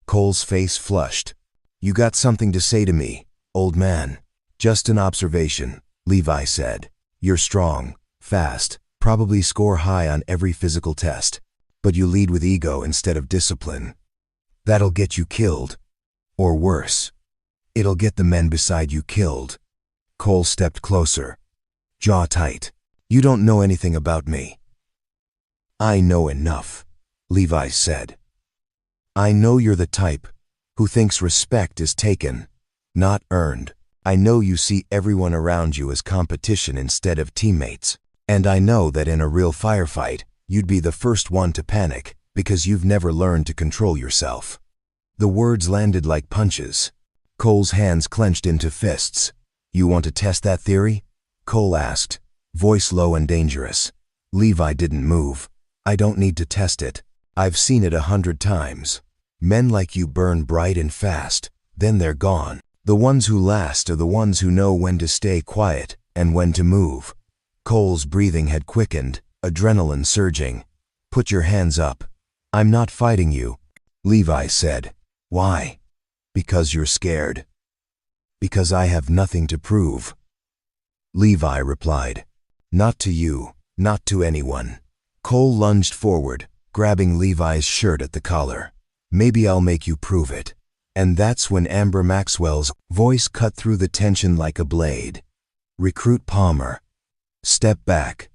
Speaker 1: Cole's face flushed. You got something to say to me, old man? Just an observation, Levi said. You're strong, fast, probably score high on every physical test, but you lead with ego instead of discipline. That'll get you killed. Or worse, it'll get the men beside you killed. Cole stepped closer, jaw tight. You don't know anything about me. I know enough, Levi said. I know you're the type who thinks respect is taken, not earned. I know you see everyone around you as competition instead of teammates. And I know that in a real firefight, you'd be the first one to panic because you've never learned to control yourself. The words landed like punches. Cole's hands clenched into fists. You want to test that theory? Cole asked, voice low and dangerous. Levi didn't move. I don't need to test it. I've seen it 100 times. Men like you burn bright and fast, then they're gone. The ones who last are the ones who know when to stay quiet and when to move. Cole's breathing had quickened, adrenaline surging. Put your hands up. I'm not fighting you, Levi said. Why? Because you're scared. Because I have nothing to prove. Levi replied. Not to you, not to anyone. Cole lunged forward, grabbing Levi's shirt at the collar. Maybe I'll make you prove it. And that's when Amber Maxwell's voice cut through the tension like a blade. Recruit Palmer. Step back.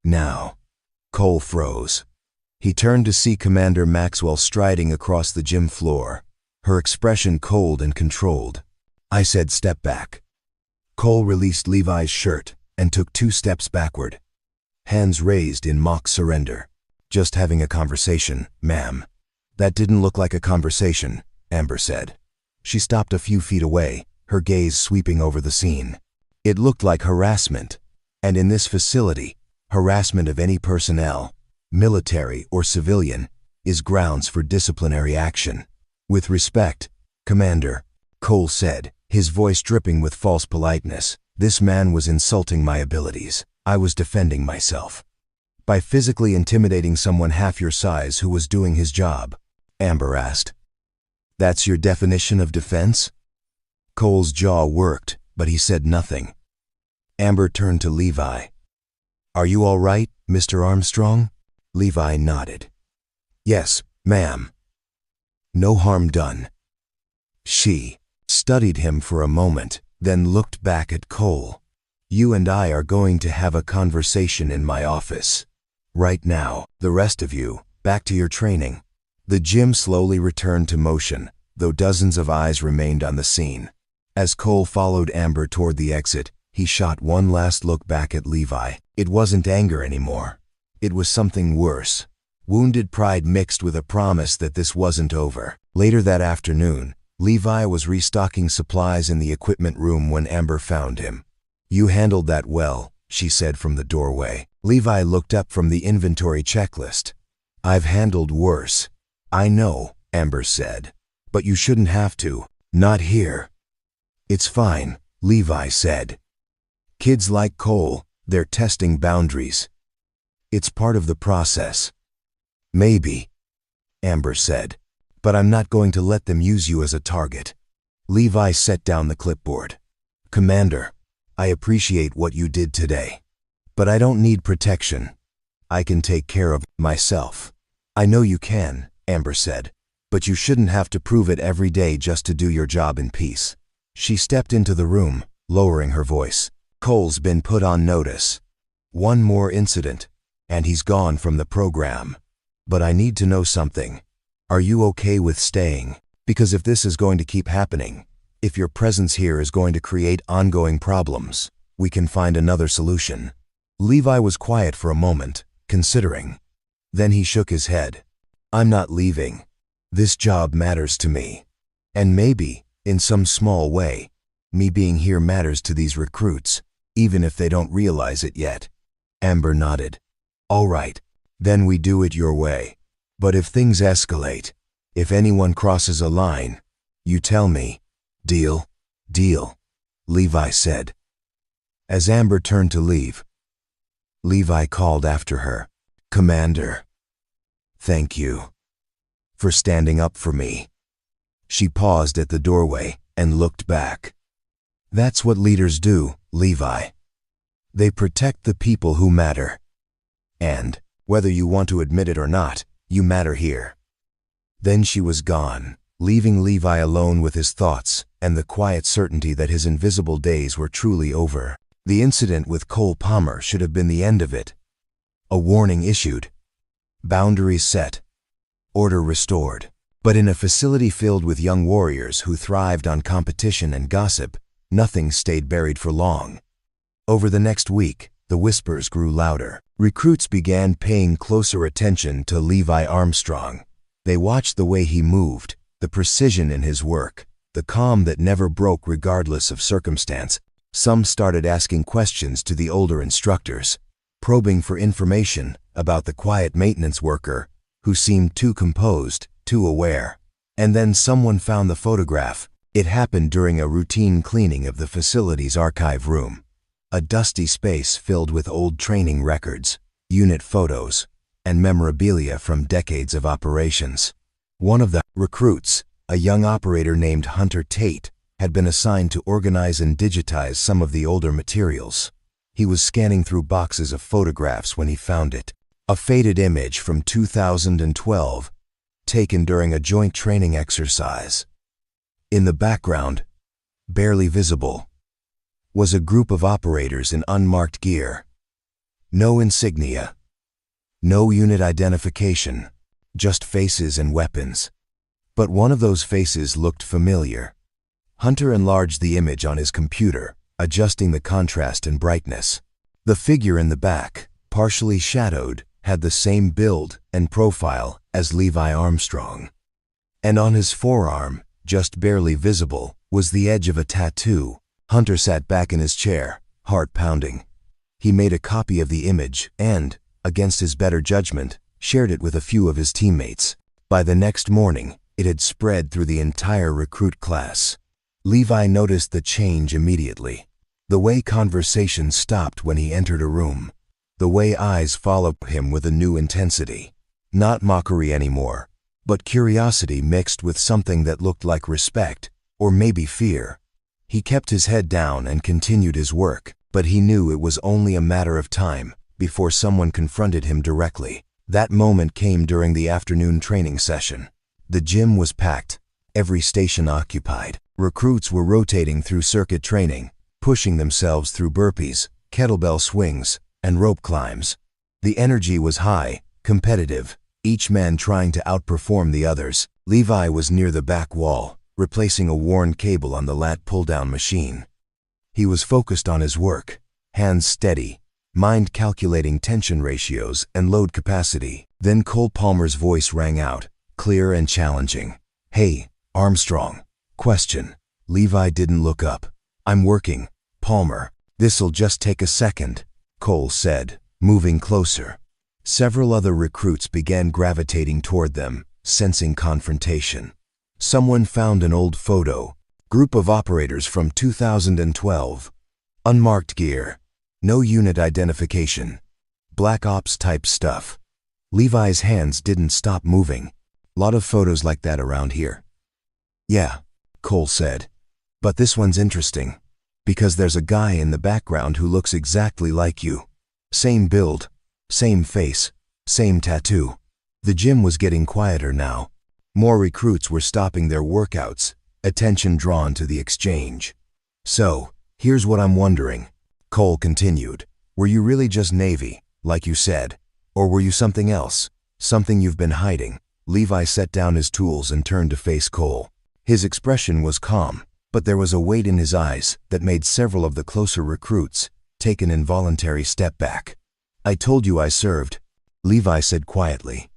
Speaker 1: Now. Cole froze. He turned to see Commander Maxwell striding across the gym floor, her expression cold and controlled. I said step back. Cole released Levi's shirt and took 2 steps backward, hands raised in mock surrender. Just having a conversation, ma'am. That didn't look like a conversation, Amber said. She stopped a few feet away, her gaze sweeping over the scene. It looked like harassment, and in this facility, harassment of any personnel, military or civilian, is grounds for disciplinary action. With respect, Commander, Cole said, his voice dripping with false politeness. This man was insulting my abilities. I was defending myself. By physically intimidating someone half your size who was doing his job, Amber asked. That's your definition of defense? Cole's jaw worked, but he said nothing. Amber turned to Levi. Are you all right, Mr. Armstrong? Levi nodded. Yes, ma'am. No harm done. She studied him for a moment, then looked back at Cole. You and I are going to have a conversation in my office. Right now, the rest of you, back to your training. The gym slowly returned to motion, though dozens of eyes remained on the scene. As Cole followed Amber toward the exit, he shot one last look back at Levi. It wasn't anger anymore. It was something worse. Wounded pride mixed with a promise that this wasn't over. Later that afternoon, Levi was restocking supplies in the equipment room when Amber found him. You handled that well, she said from the doorway. Levi looked up from the inventory checklist. I've handled worse. I know, Amber said. But you shouldn't have to. Not here. It's fine, Levi said. Kids like Cole, they're testing boundaries. It's part of the process. Maybe, Amber said. But I'm not going to let them use you as a target. Levi set down the clipboard. Commander, I appreciate what you did today. But I don't need protection. I can take care of myself. I know you can, Amber said. But you shouldn't have to prove it every day just to do your job in peace. She stepped into the room, lowering her voice. Cole's been put on notice. One more incident, and he's gone from the program. But I need to know something. Are you okay with staying? Because if this is going to keep happening, if your presence here is going to create ongoing problems, we can find another solution. Levi was quiet for a moment, considering. Then he shook his head. I'm not leaving. This job matters to me. And maybe, in some small way, me being here matters to these recruits, even if they don't realize it yet. Amber nodded. All right, then we do it your way. But if things escalate, If anyone crosses a line, you tell me. Deal? Deal, Levi said. As Amber turned to leave, Levi called after her, "Commander, thank you for standing up for me." She paused at the doorway and looked back. That's what leaders do, Levi. They protect the people who matter. And, whether you want to admit it or not, you matter here. Then she was gone, leaving Levi alone with his thoughts and the quiet certainty that his invisible days were truly over. The incident with Cole Palmer should have been the end of it. A warning issued, boundaries set, order restored. But in a facility filled with young warriors who thrived on competition and gossip, nothing stayed buried for long. Over the next week, the whispers grew louder. Recruits began paying closer attention to Levi Armstrong. They watched the way he moved, the precision in his work, the calm that never broke regardless of circumstance. Some started asking questions to the older instructors, probing for information about the quiet maintenance worker who seemed too composed, too aware. And then someone found the photograph. It happened during a routine cleaning of the facility's archive room. A dusty space filled with old training records, unit photos, and memorabilia from decades of operations. One of the recruits, a young operator named Hunter Tate, had been assigned to organize and digitize some of the older materials. He was scanning through boxes of photographs when he found it. A faded image from 2012, taken during a joint training exercise. In the background, barely visible, was a group of operators in unmarked gear. No insignia, no unit identification, just faces and weapons. But one of those faces looked familiar. Hunter enlarged the image on his computer, adjusting the contrast and brightness. The figure in the back, partially shadowed, had the same build and profile as Levi Armstrong. And on his forearm, just barely visible, was the edge of a tattoo. Hunter sat back in his chair, heart pounding. He made a copy of the image and, against his better judgment, shared it with a few of his teammates. By the next morning, it had spread through the entire recruit class. Levi noticed the change immediately. The way conversation stopped when he entered a room. The way eyes followed him with a new intensity. Not mockery anymore, but curiosity mixed with something that looked like respect, or maybe fear. He kept his head down and continued his work, but he knew it was only a matter of time before someone confronted him directly. That moment came during the afternoon training session. The gym was packed, every station occupied. Recruits were rotating through circuit training, pushing themselves through burpees, kettlebell swings, and rope climbs. The energy was high, competitive, each man trying to outperform the others. Levi was near the back wall, replacing a worn cable on the lat pull-down machine. He was focused on his work, hands steady, mind calculating tension ratios and load capacity. Then Cole Palmer's voice rang out, clear and challenging. "Hey, Armstrong." Question. Levi didn't look up. "I'm working, Palmer. This'll just take a second," Cole said, moving closer. Several other recruits began gravitating toward them, sensing confrontation. Someone found an old photo. Group of operators from 2012. Unmarked gear. No unit identification. Black Ops type stuff. Levi's hands didn't stop moving. Lot of photos like that around here. "Yeah," Cole said. "But this one's interesting. Because there's a guy in the background who looks exactly like you. Same build, same face, same tattoo." The gym was getting quieter now. More recruits were stopping their workouts, attention drawn to the exchange. "So, here's what I'm wondering," Cole continued. "Were you really just Navy, like you said? Or were you something else? Something you've been hiding?" Levi set down his tools and turned to face Cole. His expression was calm, but there was a weight in his eyes that made several of the closer recruits take an involuntary step back. "I told you I served," Levi said quietly.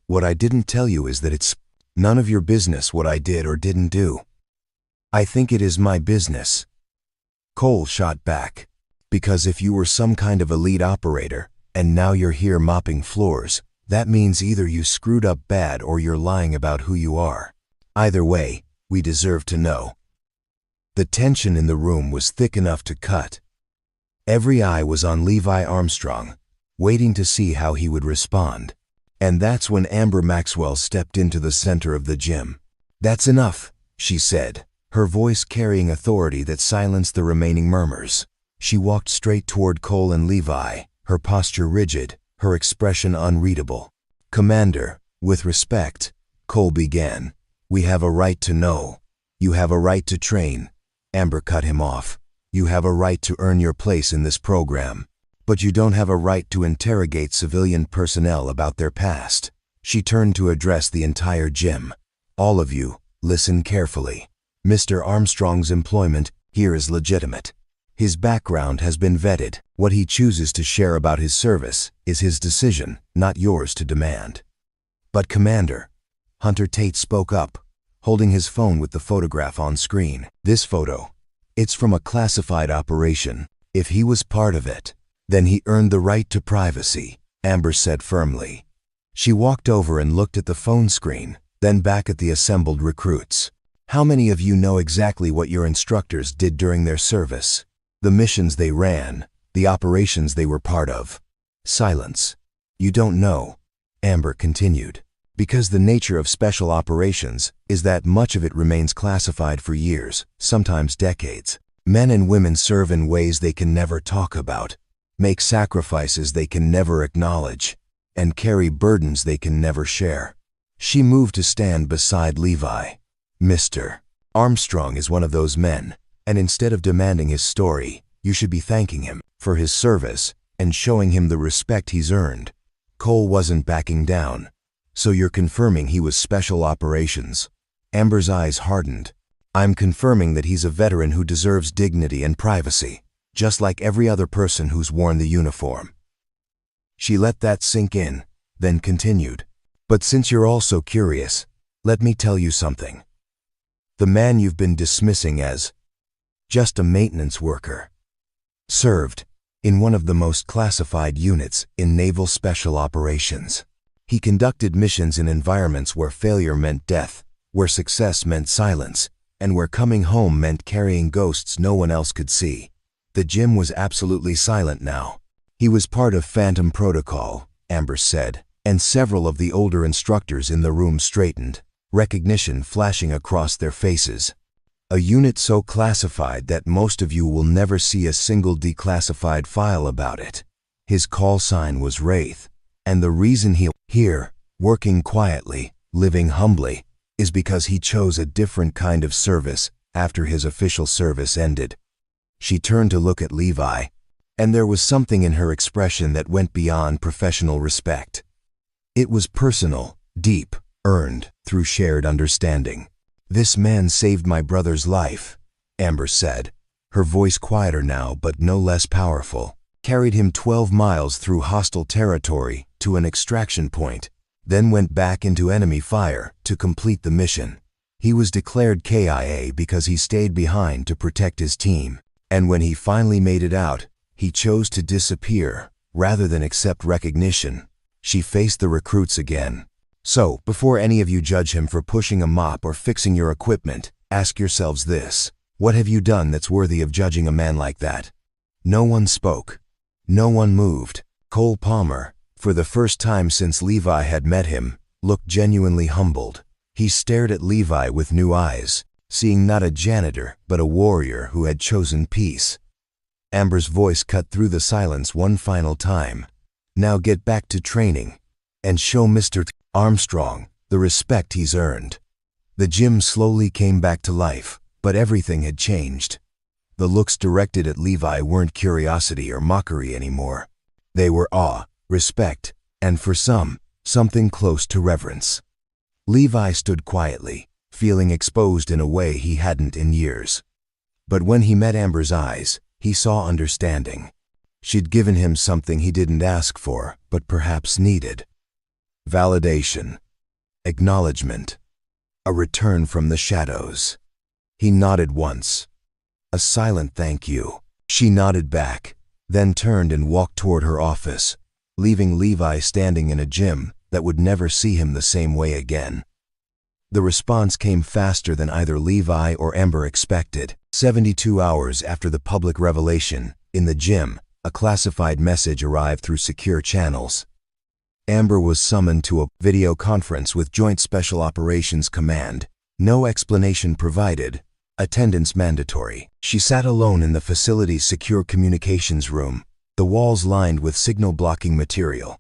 Speaker 1: "What I didn't tell you is that it's none of your business what I did or didn't do." "I think it is my business." Cole shot back. "Because if you were some kind of elite operator, and now you're here mopping floors, That means either you screwed up bad or you're lying about who you are. Either way, we deserve to know." The tension in the room was thick enough to cut. Every eye was on Levi Armstrong, waiting to see how he would respond. And that's when Amber Maxwell stepped into the center of the gym. "That's enough," she said, her voice carrying authority that silenced the remaining murmurs. She walked straight toward Cole and Levi, her posture rigid, her expression unreadable. "Commander, with respect," Cole began, "we have a right to know. You have a right to train." Amber cut him off. "You have a right to earn your place in this program. But you don't have a right to interrogate civilian personnel about their past." She turned to address the entire gym. "All of you, listen carefully. Mr. Armstrong's employment here is legitimate. His background has been vetted. What he chooses to share about his service is his decision, not yours to demand." "But Commander," Hunter Tate spoke up, holding his phone with the photograph on screen. "This photo, it's from a classified operation. If he was part of it, then he earned the right to privacy," Amber said firmly. She walked over and looked at the phone screen, then back at the assembled recruits. "How many of you know exactly what your instructors did during their service? The missions they ran, the operations they were part of?" Silence. "You don't know," Amber continued, "because the nature of special operations is that much of it remains classified for years, sometimes decades. Men and women serve in ways they can never talk about, make sacrifices they can never acknowledge, and carry burdens they can never share." She moved to stand beside Levi. "Mr. Armstrong is one of those men, and instead of demanding his story, you should be thanking him for his service and showing him the respect he's earned." Cole wasn't backing down. "So you're confirming he was special operations?" Amber's eyes hardened. "I'm confirming that he's a veteran who deserves dignity and privacy, just like every other person who's worn the uniform." She let that sink in, then continued, "But since you're all so curious, let me tell you something. The man you've been dismissing as just a maintenance worker served in one of the most classified units in naval special operations. He conducted missions in environments where failure meant death, where success meant silence, and where coming home meant carrying ghosts no one else could see." The gym was absolutely silent now. "He was part of Phantom Protocol," Amber said, and several of the older instructors in the room straightened, recognition flashing across their faces. "A unit so classified that most of you will never see a single declassified file about it. His call sign was Wraith, and the reason he's here, working quietly, living humbly, is because he chose a different kind of service after his official service ended." She turned to look at Levi, and there was something in her expression that went beyond professional respect. It was personal, deep, earned through shared understanding. "This man saved my brother's life," Amber said, her voice quieter now but no less powerful. "Carried him 12 miles through hostile territory to an extraction point, then went back into enemy fire to complete the mission. He was declared KIA because he stayed behind to protect his team. And when he finally made it out, he chose to disappear rather than accept recognition." She faced the recruits again. "So, before any of you judge him for pushing a mop or fixing your equipment, ask yourselves this: what have you done that's worthy of judging a man like that?" No one spoke. No one moved. Cole Palmer, for the first time since Levi had met him, looked genuinely humbled. He stared at Levi with new eyes, seeing not a janitor but a warrior who had chosen peace. Amber's voice cut through the silence one final time. "Now get back to training and show Mr. Armstrong the respect he's earned." The gym slowly came back to life, but everything had changed. The looks directed at Levi weren't curiosity or mockery anymore. They were awe, respect, and for some, something close to reverence. Levi stood quietly, feeling exposed in a way he hadn't in years. But when he met Amber's eyes, he saw understanding. She'd given him something he didn't ask for, but perhaps needed. Validation. Acknowledgement. A return from the shadows. He nodded once. A silent thank you. She nodded back, then turned and walked toward her office, leaving Levi standing in a gym that would never see him the same way again. The response came faster than either Levi or Amber expected. 72 hours after the public revelation, in the gym, a classified message arrived through secure channels. Amber was summoned to a video conference with Joint Special Operations Command. No explanation provided. Attendance mandatory. She sat alone in the facility's secure communications room, the walls lined with signal-blocking material.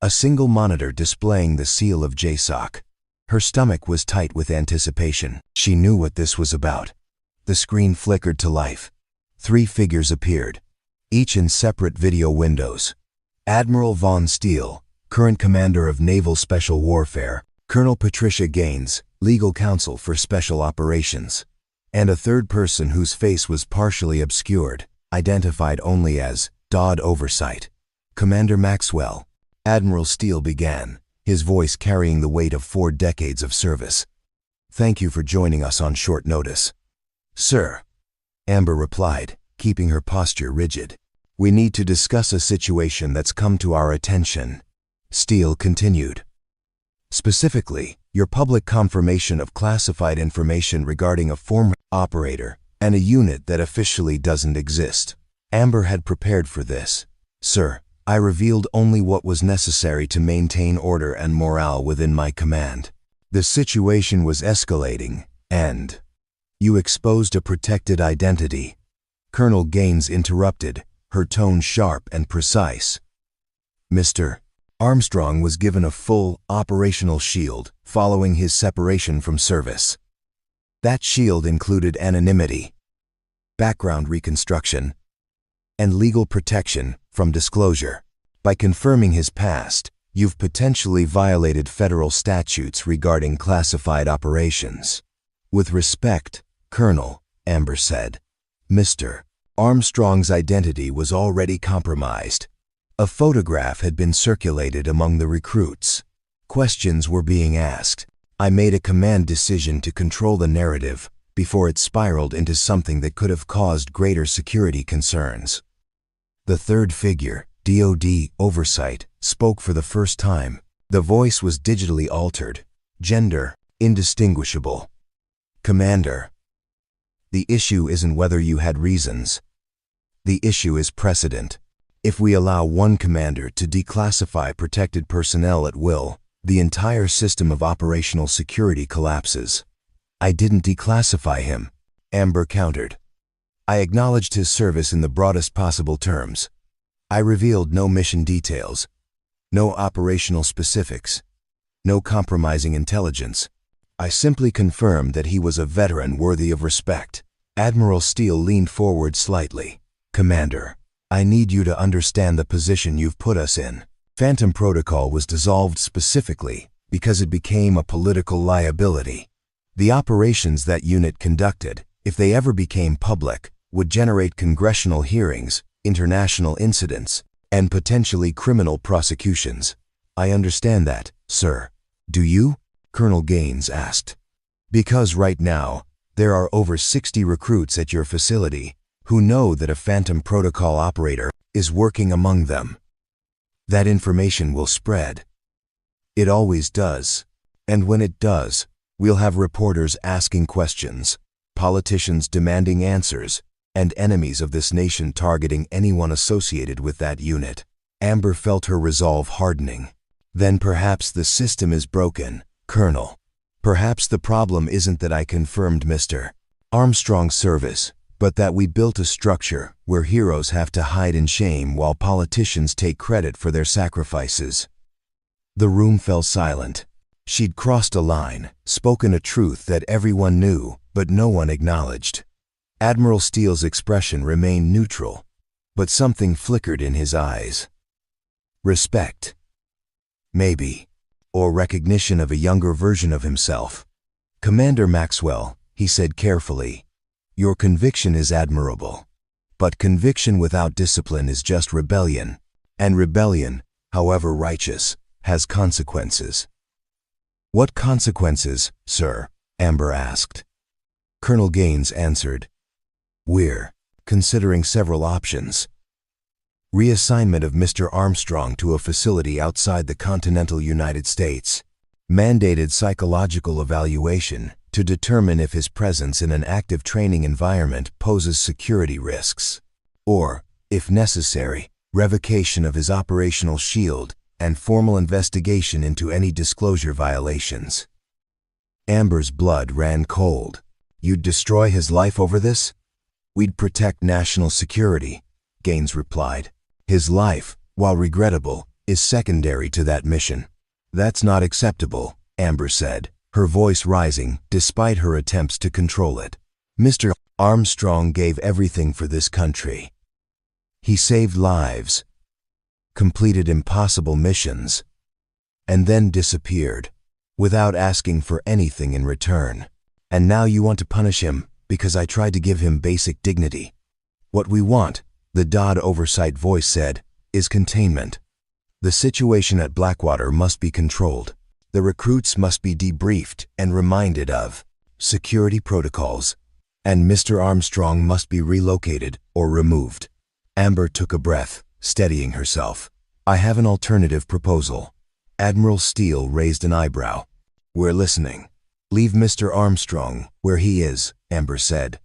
Speaker 1: A single monitor displaying the seal of JSOC. Her stomach was tight with anticipation. She knew what this was about. The screen flickered to life. 3 figures appeared, each in separate video windows. Admiral Von Steele, current commander of Naval Special Warfare, Colonel Patricia Gaines, legal counsel for Special Operations, and a third person whose face was partially obscured, identified only as Dodd Oversight. Commander Maxwell. Admiral Steele began, his voice carrying the weight of 4 decades of service. Thank you for joining us on short notice. Sir, Amber replied, keeping her posture rigid. We need to discuss a situation that's come to our attention. Steele continued. Specifically, your public confirmation of classified information regarding a former operator and a unit that officially doesn't exist. Amber had prepared for this. Sir, I revealed only what was necessary to maintain order and morale within my command. The situation was escalating, and you exposed a protected identity. Colonel Gaines interrupted, her tone sharp and precise. Mr. Armstrong was given a full, operational shield following his separation from service. That shield included anonymity, background reconstruction, and legal protection from disclosure. By confirming his past, you've potentially violated federal statutes regarding classified operations. With respect, Colonel, Amber said. Mr. Armstrong's identity was already compromised. A photograph had been circulated among the recruits. Questions were being asked. I made a command decision to control the narrative before it spiraled into something that could have caused greater security concerns. The third figure, DoD Oversight, spoke for the first time. The voice was digitally altered, gender indistinguishable. Commander, the issue isn't whether you had reasons. The issue is precedent. If we allow one commander to declassify protected personnel at will, the entire system of operational security collapses. I didn't declassify him, Amber countered. I acknowledged his service in the broadest possible terms. I revealed no mission details, no operational specifics, no compromising intelligence. I simply confirmed that he was a veteran worthy of respect. Admiral Steele leaned forward slightly. Commander, I need you to understand the position you've put us in. Phantom Protocol was dissolved specifically because it became a political liability. The operations that unit conducted, if they ever became public, would generate congressional hearings, international incidents, and potentially criminal prosecutions. I understand that, sir. Do you? Colonel Gaines asked. Because right now, there are over 60 recruits at your facility who know that a Phantom Protocol operator is working among them. That information will spread. It always does. And when it does, we'll have reporters asking questions, politicians demanding answers, and enemies of this nation targeting anyone associated with that unit. Amber felt her resolve hardening. Then perhaps the system is broken, Colonel. Perhaps the problem isn't that I confirmed Mr. Armstrong's service, but that we built a structure where heroes have to hide in shame while politicians take credit for their sacrifices. The room fell silent. She'd crossed a line, spoken a truth that everyone knew, but no one acknowledged. Admiral Steele's expression remained neutral, but something flickered in his eyes. Respect. Maybe. Or recognition of a younger version of himself. Commander Maxwell, he said carefully, your conviction is admirable. But conviction without discipline is just rebellion. And rebellion, however righteous, has consequences. What consequences, sir? Amber asked. Colonel Gaines answered. We're considering several options. Reassignment of Mr. Armstrong to a facility outside the continental United States. Mandated psychological evaluation to determine if his presence in an active training environment poses security risks. Or, if necessary, revocation of his operational shield and formal investigation into any disclosure violations. Amber's blood ran cold. You'd destroy his life over this? We'd protect national security, Gaines replied. His life, while regrettable, is secondary to that mission. That's not acceptable, Amber said, her voice rising despite her attempts to control it. Mr. Armstrong gave everything for this country. He saved lives, completed impossible missions, and then disappeared, without asking for anything in return. And now you want to punish him because I tried to give him basic dignity. What we want, the Dodd oversight voice said, is containment. The situation at Blackwater must be controlled. The recruits must be debriefed and reminded of security protocols, and Mr. Armstrong must be relocated or removed. Amber took a breath, steadying herself. I have an alternative proposal. Admiral Steele raised an eyebrow. We're listening. Leave Mr. Armstrong where he is, Amber said.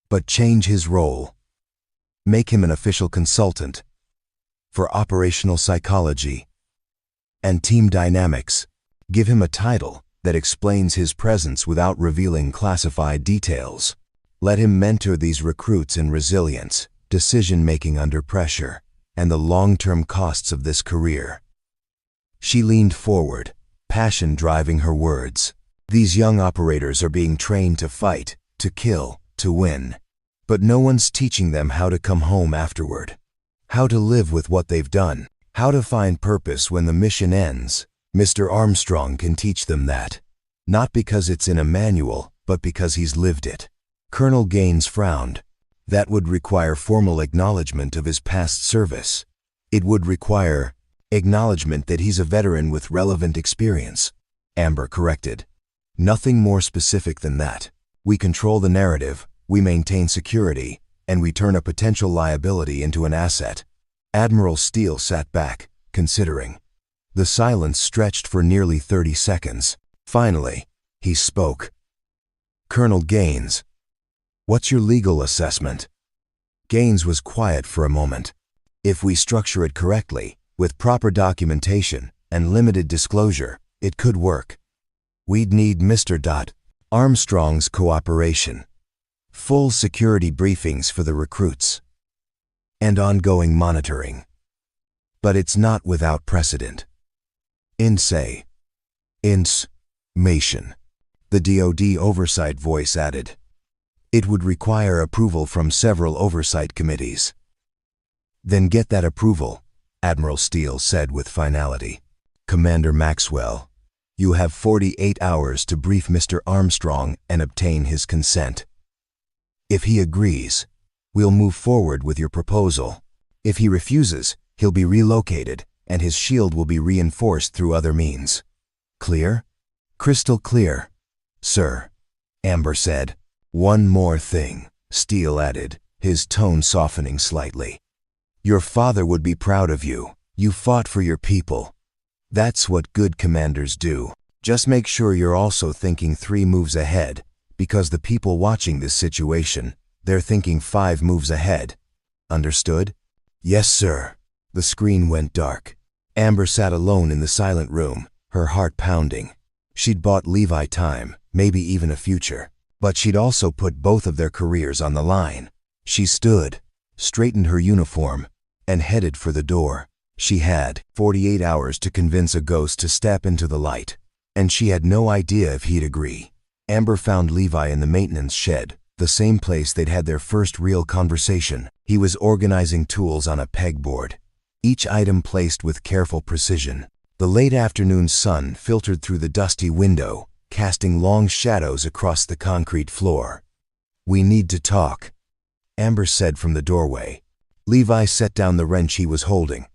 Speaker 1: But change his role. Make him an official consultant for operational psychology and team dynamics. Give him a title that explains his presence without revealing classified details. Let him mentor these recruits in resilience, decision-making under pressure, and the long-term costs of this career. She leaned forward, passion driving her words. These young operators are being trained to fight, to kill, to win. But no one's teaching them how to come home afterward. How to live with what they've done. How to find purpose when the mission ends. Mr. Armstrong can teach them that. Not because it's in a manual, but because he's lived it. Colonel Gaines frowned. That would require formal acknowledgement of his past service. It would require acknowledgement that he's a veteran with relevant experience. Amber corrected. Nothing more specific than that. We control the narrative, we maintain security, and we turn a potential liability into an asset. Admiral Steele sat back, considering. The silence stretched for nearly 30 seconds. Finally, he spoke. Colonel Gaines, what's your legal assessment? Gaines was quiet for a moment. If we structure it correctly, with proper documentation and limited disclosure, it could work. We'd need Mr. Armstrong's cooperation, full security briefings for the recruits, and ongoing monitoring. But it's not without precedent. Insmation. The DoD oversight voice added. It would require approval from several oversight committees. Then get that approval, Admiral Steele said with finality. Commander Maxwell, you have 48 hours to brief Mr. Armstrong and obtain his consent. If he agrees, we'll move forward with your proposal. If he refuses, he'll be relocated, and his shield will be reinforced through other means. Clear? Crystal clear, sir, Amber said. One more thing, Steele added, his tone softening slightly. Your father would be proud of you. You fought for your people. That's what good commanders do. Just make sure you're also thinking 3 moves ahead, because the people watching this situation, they're thinking 5 moves ahead. Understood? Yes, sir. The screen went dark. Amber sat alone in the silent room, her heart pounding. She'd bought Levi time, maybe even a future, but she'd also put both of their careers on the line. She stood, straightened her uniform, and headed for the door. She had 48 hours to convince a ghost to step into the light, and she had no idea if he'd agree. Amber found Levi in the maintenance shed, the same place they'd had their first real conversation. He was organizing tools on a pegboard, each item placed with careful precision. The late afternoon sun filtered through the dusty window, casting long shadows across the concrete floor. We need to talk, Amber said from the doorway. Levi set down the wrench he was holding.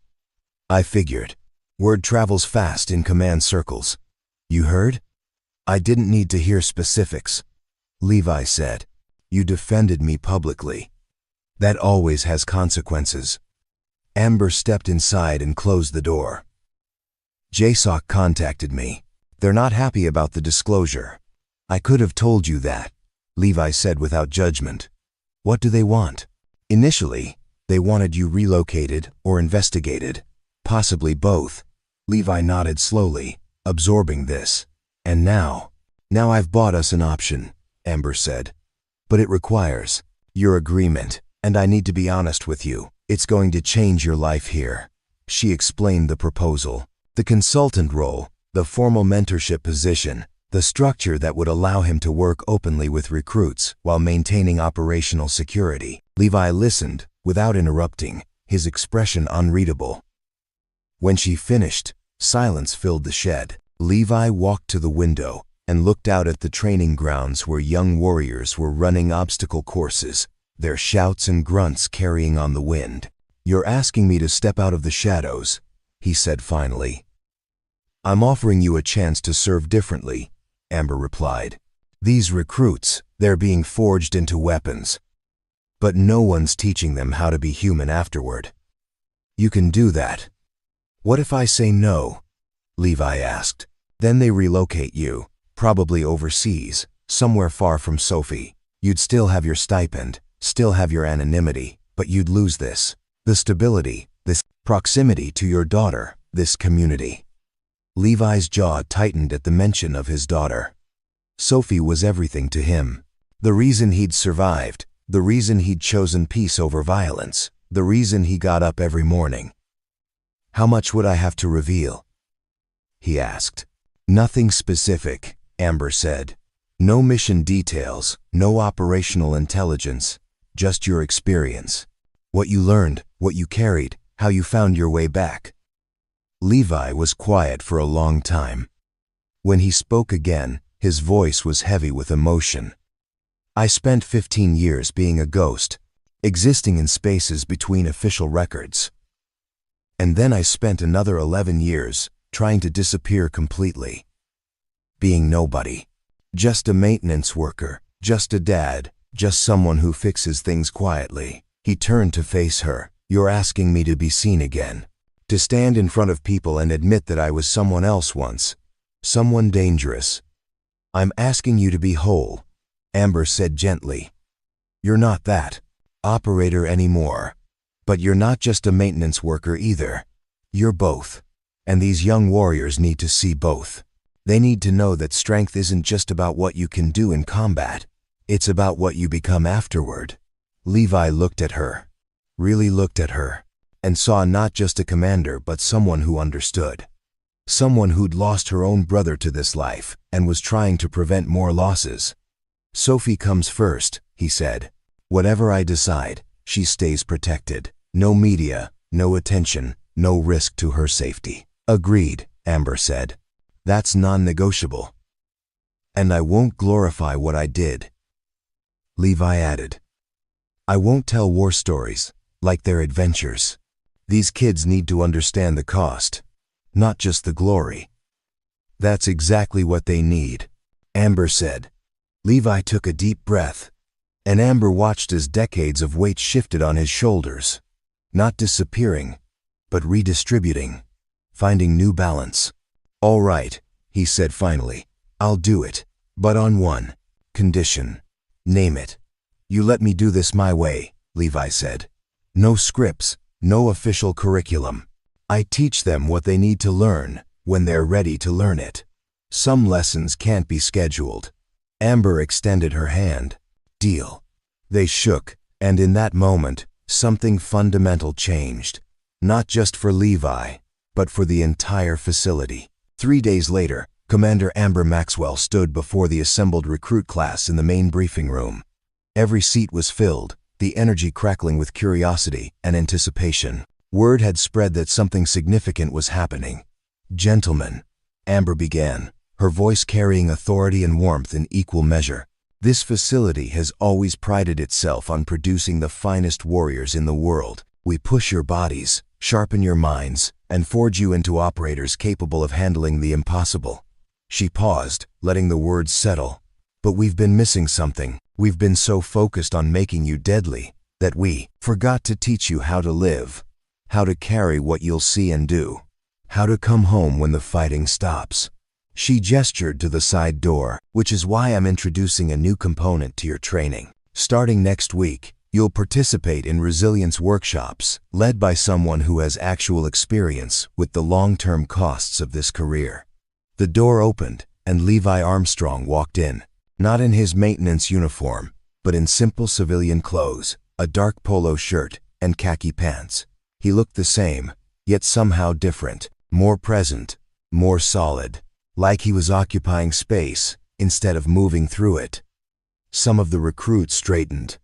Speaker 1: I figured. Word travels fast in command circles. You heard? I didn't need to hear specifics, Levi said. You defended me publicly. That always has consequences. Amber stepped inside and closed the door. JSOC contacted me. They're not happy about the disclosure. I could have told you that, Levi said without judgment. What do they want? Initially, they wanted you relocated or investigated, possibly both. Levi nodded slowly, absorbing this. And now I've bought us an option, Amber said. But it requires your agreement, and I need to be honest with you. It's going to change your life here. She explained the proposal. The consultant role, the formal mentorship position, the structure that would allow him to work openly with recruits while maintaining operational security. Levi listened, without interrupting, his expression unreadable. When she finished, silence filled the shed. Levi walked to the window and looked out at the training grounds where young warriors were running obstacle courses, their shouts and grunts carrying on the wind. You're asking me to step out of the shadows, he said finally. I'm offering you a chance to serve differently, Amber replied. These recruits, they're being forged into weapons. But no one's teaching them how to be human afterward. You can do that. What if I say no? Levi asked. Then they relocate you, probably overseas, somewhere far from Sophie. You'd still have your stipend, still have your anonymity, but you'd lose this. The stability, this proximity to your daughter, this community. Levi's jaw tightened at the mention of his daughter. Sophie was everything to him. The reason he'd survived, the reason he'd chosen peace over violence, the reason he got up every morning. How much would I have to reveal? He asked. Nothing specific, Amber said. No mission details, no operational intelligence, just your experience. What you learned, what you carried, how you found your way back. Levi was quiet for a long time. When he spoke again, his voice was heavy with emotion. I spent 15 years being a ghost, existing in spaces between official records. And then I spent another 11 years trying to disappear completely. Being nobody. Just a maintenance worker, just a dad, just someone who fixes things quietly. He turned to face her. You're asking me to be seen again. To stand in front of people and admit that I was someone else once. Someone dangerous. I'm asking you to be whole, Amber said gently. You're not that operator anymore. But you're not just a maintenance worker either. You're both. And these young warriors need to see both. They need to know that strength isn't just about what you can do in combat. It's about what you become afterward. Levi looked at her. Really looked at her. And saw not just a commander but someone who understood. Someone who'd lost her own brother to this life and was trying to prevent more losses. Sophie comes first, he said. Whatever I decide, she stays protected. No media, no attention, no risk to her safety. Agreed, Amber said. That's non-negotiable. And I won't glorify what I did. Levi added. I won't tell war stories, like their adventures. These kids need to understand the cost, not just the glory. That's exactly what they need, Amber said. Levi took a deep breath, and Amber watched as decades of weight shifted on his shoulders, not disappearing, but redistributing, finding new balance. All right, he said finally, I'll do it, but on one condition. Name it. You let me do this my way, Levi said. No scripts. No official curriculum. I teach them what they need to learn when they're ready to learn it. Some lessons can't be scheduled. Amber extended her hand. Deal. They shook, and in that moment, something fundamental changed. Not just for Levi, but for the entire facility. 3 days later, Commander Amber Maxwell stood before the assembled recruit class in the main briefing room. Every seat was filled, the energy crackling with curiosity and anticipation. Word had spread that something significant was happening. Gentlemen, Amber began, her voice carrying authority and warmth in equal measure. This facility has always prided itself on producing the finest warriors in the world. We push your bodies, sharpen your minds, and forge you into operators capable of handling the impossible. She paused, letting the words settle. But we've been missing something. We've been so focused on making you deadly that we forgot to teach you how to live. how to carry what you'll see and do, how to come home when the fighting stops. She gestured to the side door, which is why I'm introducing a new component to your training. Starting next week, you'll participate in resilience workshops led by someone who has actual experience with the long-term costs of this career. The door opened, and Levi Armstrong walked in, not in his maintenance uniform, but in simple civilian clothes, a dark polo shirt, and khaki pants. He looked the same, yet somehow different, more present, more solid, like he was occupying space instead of moving through it. Some of the recruits straightened.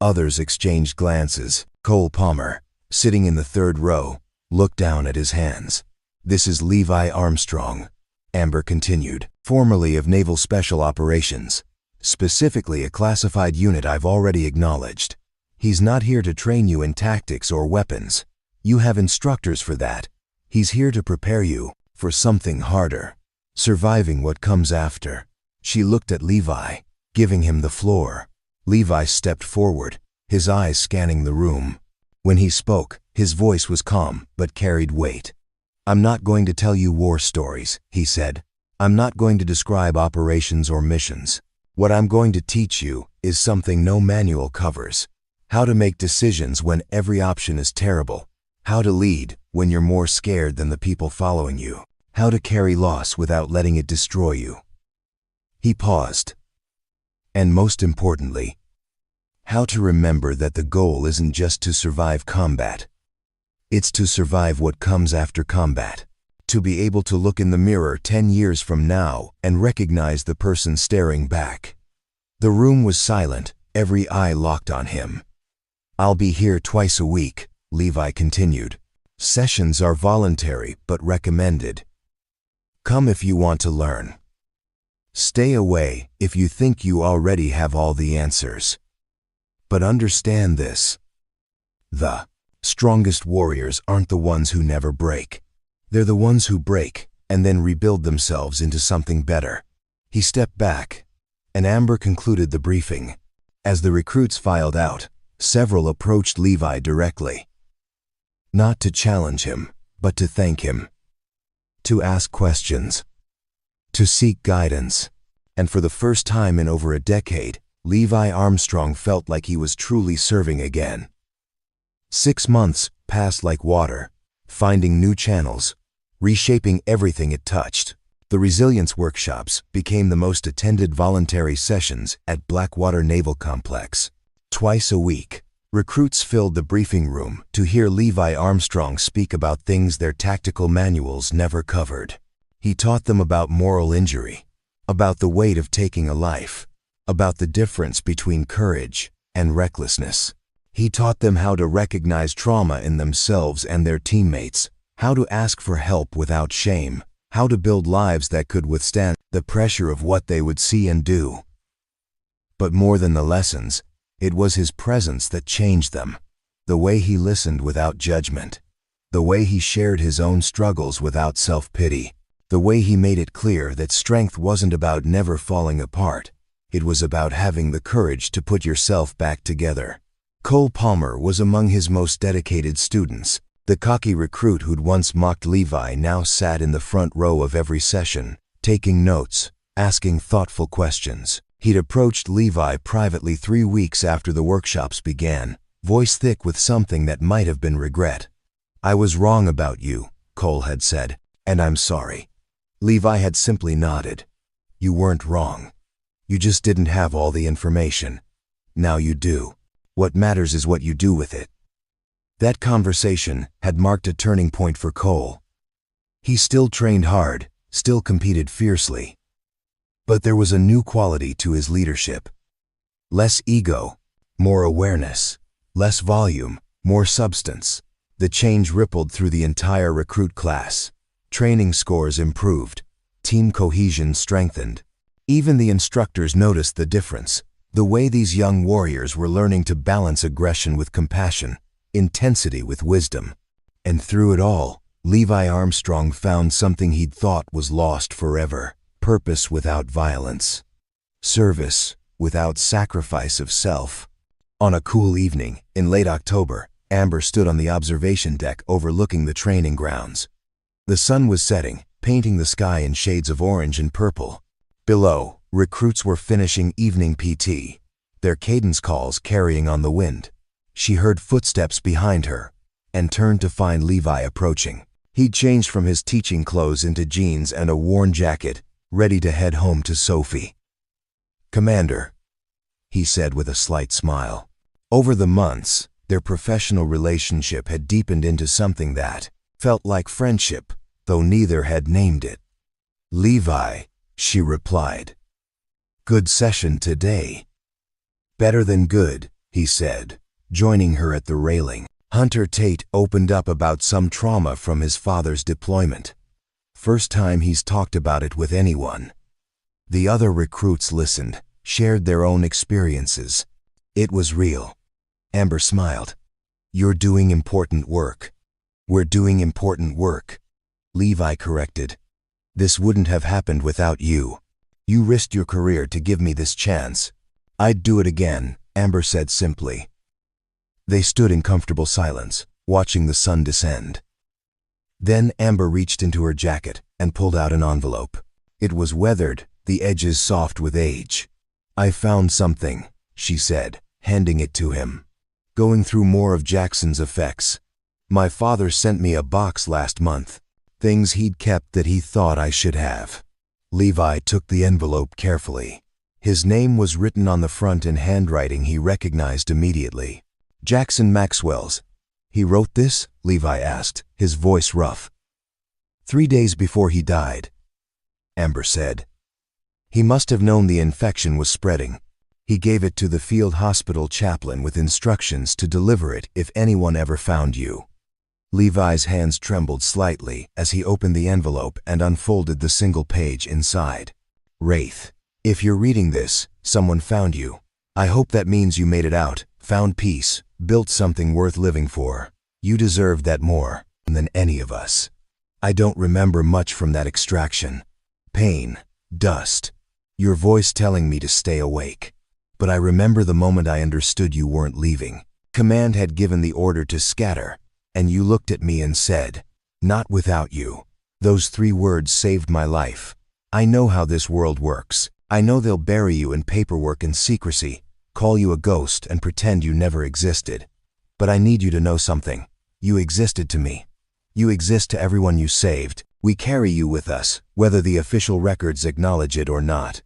Speaker 1: Others exchanged glances. Cole Palmer, sitting in the third row, looked down at his hands. "This is Levi Armstrong," Amber continued, "formerly of Naval Special Operations, specifically a classified unit I've already acknowledged. He's not here to train you in tactics or weapons. You have instructors for that. He's here to prepare you for something harder, surviving what comes after." She looked at Levi, giving him the floor. Levi stepped forward, his eyes scanning the room. When he spoke, his voice was calm but carried weight. "I'm not going to tell you war stories," he said. "I'm not going to describe operations or missions. What I'm going to teach you is something no manual covers. How to make decisions when every option is terrible. How to lead when you're more scared than the people following you. How to carry loss without letting it destroy you." He paused. "And most importantly, how to remember that the goal isn't just to survive combat. It's to survive what comes after combat. To be able to look in the mirror 10 years from now and recognize the person staring back." The room was silent, every eye locked on him. "I'll be here twice a week," Levi continued. "Sessions are voluntary but recommended. Come if you want to learn. Stay away if you think you already have all the answers. But understand this. The strongest warriors aren't the ones who never break. They're the ones who break and then rebuild themselves into something better." He stepped back, and Amber concluded the briefing. As the recruits filed out, several approached Levi directly. Not to challenge him, but to thank him. To ask questions. To seek guidance. And for the first time in over a decade, Levi Armstrong felt like he was truly serving again. 6 months passed like water, finding new channels, reshaping everything it touched. The resilience workshops became the most attended voluntary sessions at Blackwater Naval Complex. Twice a week, recruits filled the briefing room to hear Levi Armstrong speak about things their tactical manuals never covered. He taught them about moral injury, about the weight of taking a life, about the difference between courage and recklessness. He taught them how to recognize trauma in themselves and their teammates, how to ask for help without shame, how to build lives that could withstand the pressure of what they would see and do. But more than the lessons, it was his presence that changed them. The way he listened without judgment, the way he shared his own struggles without self-pity, the way he made it clear that strength wasn't about never falling apart. It was about having the courage to put yourself back together. Cole Palmer was among his most dedicated students. The cocky recruit who'd once mocked Levi now sat in the front row of every session, taking notes, asking thoughtful questions. He'd approached Levi privately 3 weeks after the workshops began, voice thick with something that might have been regret. "I was wrong about you," Cole had said, "and I'm sorry." Levi had simply nodded. "You weren't wrong. You just didn't have all the information. Now you do. What matters is what you do with it." That conversation had marked a turning point for Cole. He still trained hard, still competed fiercely. But there was a new quality to his leadership. Less ego, more awareness. Less volume, more substance. The change rippled through the entire recruit class. Training scores improved. Team cohesion strengthened. Even the instructors noticed the difference. The way these young warriors were learning to balance aggression with compassion, intensity with wisdom. And through it all, Levi Armstrong found something he'd thought was lost forever: purpose without violence, service without sacrifice of self. On a cool evening in late October, Amber stood on the observation deck overlooking the training grounds. The sun was setting, painting the sky in shades of orange and purple. Below, recruits were finishing evening PT, their cadence calls carrying on the wind. She heard footsteps behind her and turned to find Levi approaching. He'd changed from his teaching clothes into jeans and a worn jacket, ready to head home to Sophie. "Commander," he said with a slight smile. Over the months, their professional relationship had deepened into something that felt like friendship, though neither had named it. "Levi," she replied. "Good session today." "Better than good," he said, joining her at the railing. Hunter Tate opened up about some trauma from his father's deployment. First time he's talked about it with anyone. The other recruits listened, shared their own experiences. It was real. Amber smiled. "You're doing important work." "We're doing important work," Levi corrected. "This wouldn't have happened without you. You risked your career to give me this chance." "I'd do it again," Amber said simply. They stood in comfortable silence, watching the sun descend. Then Amber reached into her jacket and pulled out an envelope. It was weathered, the edges soft with age. "I found something," she said, handing it to him. "Going through more of Jackson's effects. My father sent me a box last month. Things he'd kept that he thought I should have." Levi took the envelope carefully. His name was written on the front in handwriting he recognized immediately. "Jackson Maxwell's." "He wrote this?" Levi asked, his voice rough. 3 days before he died," Amber said. "He must have known the infection was spreading. He gave it to the field hospital chaplain with instructions to deliver it if anyone ever found you." Levi's hands trembled slightly as he opened the envelope and unfolded the single page inside. "Wraith, if you're reading this, someone found you. I hope that means you made it out, found peace, built something worth living for. You deserve that more than any of us. I don't remember much from that extraction. Pain, dust, your voice telling me to stay awake. But I remember the moment I understood you weren't leaving. Command had given the order to scatter, and you looked at me and said, 'Not without you.' Those 3 words saved my life. I know how this world works. I know they'll bury you in paperwork and secrecy, call you a ghost and pretend you never existed. But I need you to know something. You existed to me. You exist to everyone you saved. We carry you with us, whether the official records acknowledge it or not.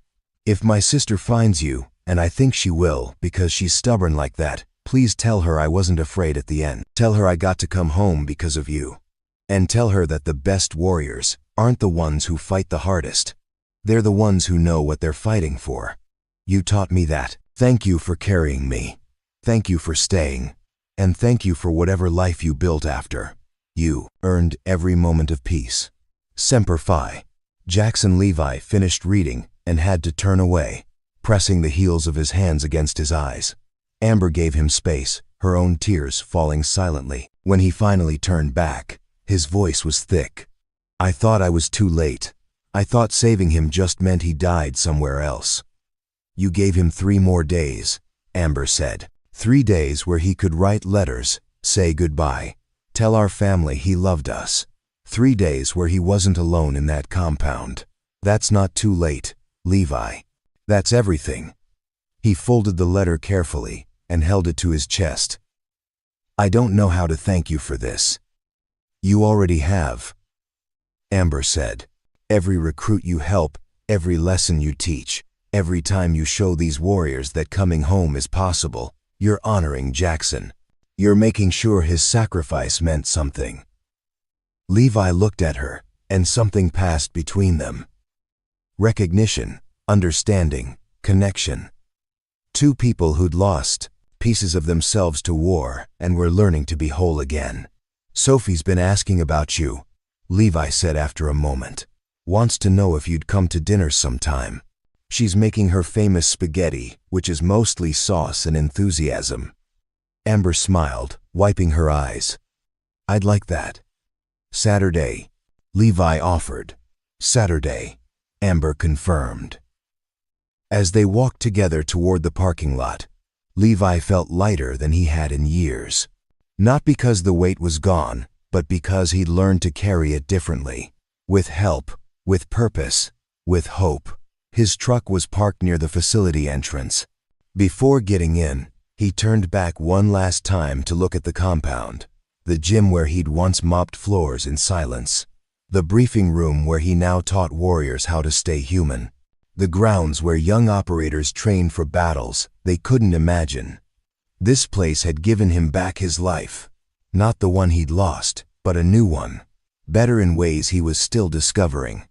Speaker 1: If my sister finds you, and I think she will because she's stubborn like that, please tell her I wasn't afraid at the end. Tell her I got to come home because of you. And tell her that the best warriors aren't the ones who fight the hardest. They're the ones who know what they're fighting for. You taught me that. Thank you for carrying me. Thank you for staying. And thank you for whatever life you built after. You earned every moment of peace. Semper Fi." Jackson Levi finished reading and had to turn away, pressing the heels of his hands against his eyes. Amber gave him space, her own tears falling silently. When he finally turned back, his voice was thick. "I thought I was too late. I thought saving him just meant he died somewhere else." "You gave him 3 more days," Amber said. 3 days where he could write letters, say goodbye, tell our family he loved us. 3 days where he wasn't alone in that compound. That's not too late, Levi. That's everything. He folded the letter carefully and held it to his chest. "I don't know how to thank you for this." "You already have," Amber said. "Every recruit you help, every lesson you teach, every time you show these warriors that coming home is possible, you're honoring Jackson. You're making sure his sacrifice meant something." Levi looked at her, and something passed between them. Recognition, understanding, connection. 2 people who'd lost pieces of themselves to war and were learning to be whole again. "Sophie's been asking about you," Levi said after a moment. "Wants to know if you'd come to dinner sometime. She's making her famous spaghetti, which is mostly sauce and enthusiasm." Amber smiled, wiping her eyes. "I'd like that." "Saturday," Levi offered. "Saturday," Amber confirmed. As they walked together toward the parking lot, Levi felt lighter than he had in years. Not because the weight was gone, but because he'd learned to carry it differently. With help, with purpose, with hope. His truck was parked near the facility entrance. Before getting in, he turned back one last time to look at the compound. The gym where he'd once mopped floors in silence. The briefing room where he now taught warriors how to stay human. The grounds where young operators trained for battles they couldn't imagine. This place had given him back his life. Not the one he'd lost, but a new one. Better in ways he was still discovering.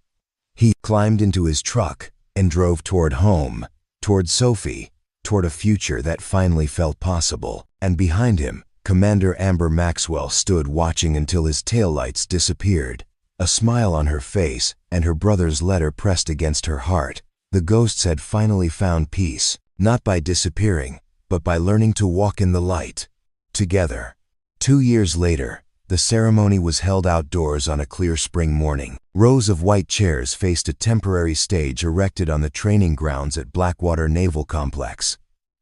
Speaker 1: He climbed into his truck and drove toward home, toward Sophie, toward a future that finally felt possible. And behind him, Commander Amber Maxwell stood watching until his taillights disappeared. A smile on her face and her brother's letter pressed against her heart. The ghosts had finally found peace, not by disappearing, but by learning to walk in the light. Together. 2 years later, the ceremony was held outdoors on a clear spring morning. Rows of white chairs faced a temporary stage erected on the training grounds at Blackwater Naval Complex.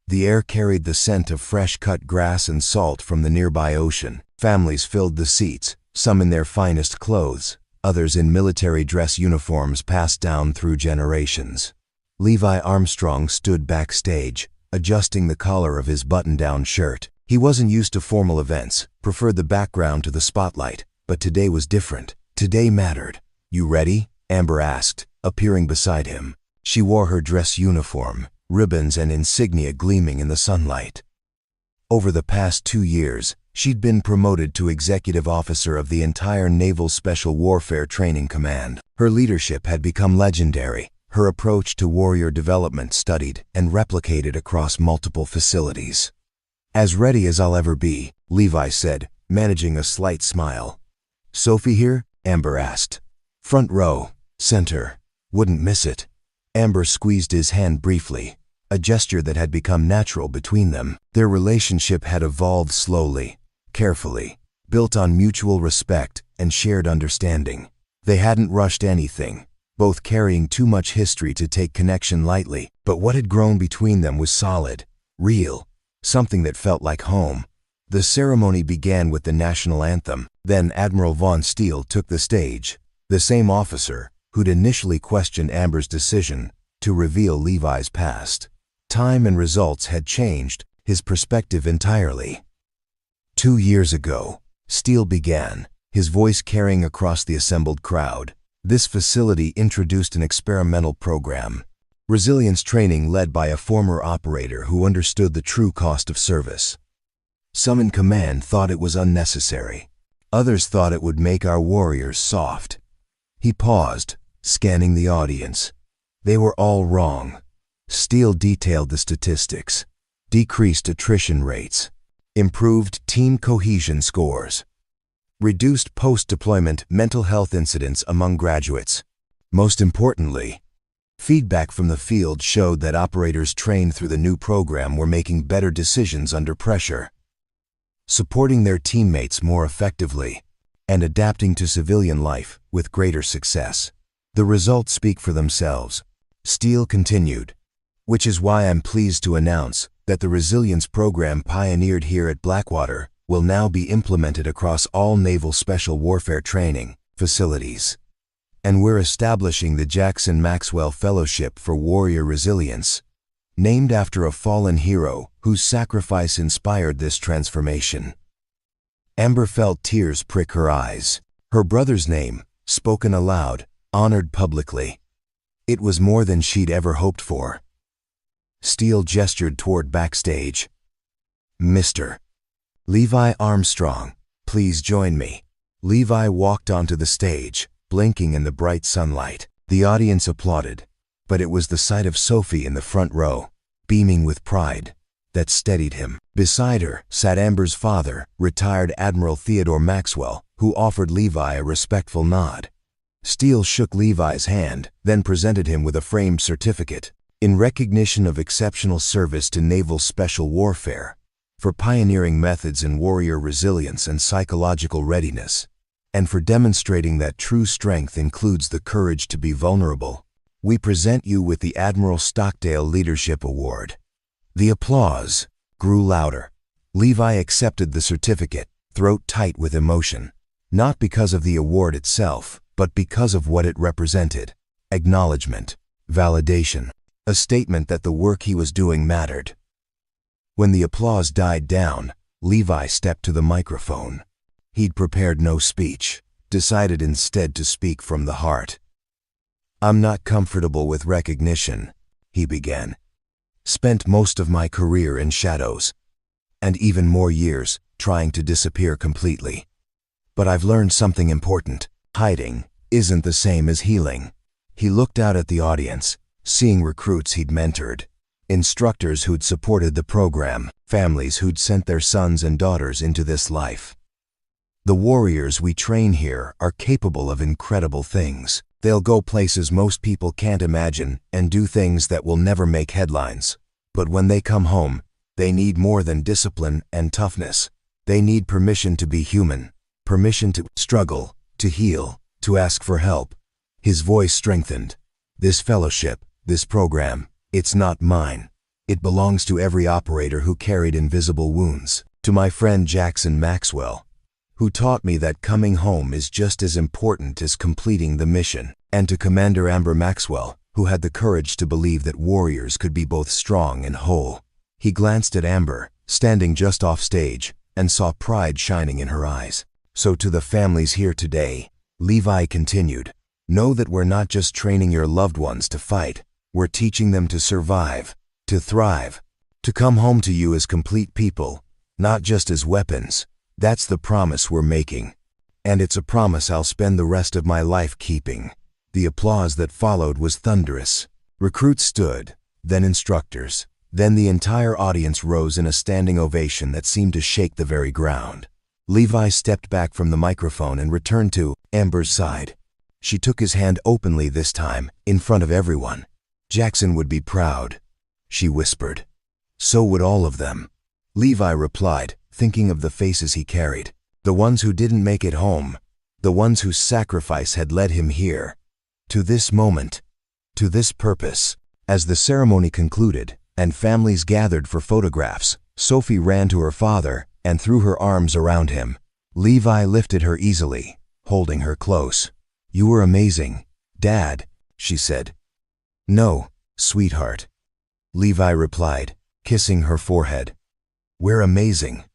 Speaker 1: The air carried the scent of fresh-cut grass and salt from the nearby ocean. Families filled the seats, some in their finest clothes, others in military dress uniforms passed down through generations. Levi Armstrong stood backstage, adjusting the collar of his button-down shirt. He wasn't used to formal events, preferred the background to the spotlight, but today was different. Today mattered. "You ready?" Amber asked, appearing beside him. She wore her dress uniform, ribbons and insignia gleaming in the sunlight. Over the past 2 years, she'd been promoted to executive officer of the entire Naval Special Warfare Training Command. Her leadership had become legendary. Her approach to warrior development studied and replicated across multiple facilities. "As ready as I'll ever be," Levi said, managing a slight smile. "Sophie here?" Amber asked. "Front row, center. Wouldn't miss it." Amber squeezed his hand briefly, a gesture that had become natural between them. Their relationship had evolved slowly, carefully, built on mutual respect and shared understanding. They hadn't rushed anything, both carrying too much history to take connection lightly, but what had grown between them was solid, real, something that felt like home. The ceremony began with the national anthem. Then Admiral Von Steele took the stage, the same officer who'd initially questioned Amber's decision to reveal Levi's past. Time and results had changed his perspective entirely. 2 years ago, Steele began, his voice carrying across the assembled crowd. This facility introduced an experimental program, resilience training led by a former operator who understood the true cost of service. Some in command thought it was unnecessary. Others thought it would make our warriors soft. He paused, scanning the audience. They were all wrong. Steele detailed the statistics. Decreased attrition rates. Improved team cohesion scores. Reduced post-deployment mental health incidents among graduates. Most importantly, feedback from the field showed that operators trained through the new program were making better decisions under pressure, supporting their teammates more effectively, and adapting to civilian life with greater success. The results speak for themselves. Steele continued, which is why I'm pleased to announce that the resilience program pioneered here at Blackwater will now be implemented across all Naval Special Warfare Training facilities. And we're establishing the Jackson Maxwell Fellowship for Warrior Resilience, named after a fallen hero whose sacrifice inspired this transformation. Amber felt tears prick her eyes. Her brother's name, spoken aloud, honored publicly. It was more than she'd ever hoped for. Steele gestured toward backstage. "Mr. Levi Armstrong, please join me." Levi walked onto the stage, blinking in the bright sunlight. The audience applauded, but it was the sight of Sophie in the front row, beaming with pride, that steadied him. Beside her sat Amber's father, retired Admiral Theodore Maxwell, who offered Levi a respectful nod. Steele shook Levi's hand, then presented him with a framed certificate, in recognition of exceptional service to Naval Special Warfare, for pioneering methods in warrior resilience and psychological readiness, and for demonstrating that true strength includes the courage to be vulnerable. We present you with the Admiral Stockdale Leadership Award. The applause grew louder. Levi accepted the certificate, throat tight with emotion. Not because of the award itself, but because of what it represented. Acknowledgement, validation, a statement that the work he was doing mattered. When the applause died down, Levi stepped to the microphone. He'd prepared no speech, decided instead to speak from the heart. "I'm not comfortable with recognition," he began. "Spent most of my career in shadows, and even more years trying to disappear completely. But I've learned something important. Hiding isn't the same as healing." He looked out at the audience, seeing recruits he'd mentored, instructors who'd supported the program, families who'd sent their sons and daughters into this life. "The warriors we train here are capable of incredible things. They'll go places most people can't imagine and do things that will never make headlines. But when they come home, they need more than discipline and toughness. They need permission to be human, permission to struggle, to heal, to ask for help." His voice strengthened. "This fellowship, this program, it's not mine. It belongs to every operator who carried invisible wounds. To my friend Jackson Maxwell, who taught me that coming home is just as important as completing the mission. And to Commander Amber Maxwell, who had the courage to believe that warriors could be both strong and whole." He glanced at Amber, standing just off stage, and saw pride shining in her eyes. "So to the families here today," Levi continued, "know that we're not just training your loved ones to fight, we're teaching them to survive, to thrive, to come home to you as complete people, not just as weapons. That's the promise we're making. And it's a promise I'll spend the rest of my life keeping." The applause that followed was thunderous. Recruits stood, then instructors, then the entire audience rose in a standing ovation that seemed to shake the very ground. Levi stepped back from the microphone and returned to Amber's side. She took his hand openly this time, in front of everyone. "Jackson would be proud," she whispered. "So would all of them." Levi replied, thinking of the faces he carried, the ones who didn't make it home, the ones whose sacrifice had led him here, to this moment, to this purpose. As the ceremony concluded, and families gathered for photographs, Sophie ran to her father and threw her arms around him. Levi lifted her easily, holding her close. "You were amazing, Dad," she said. "No, sweetheart," Levi replied, kissing her forehead. "We're amazing.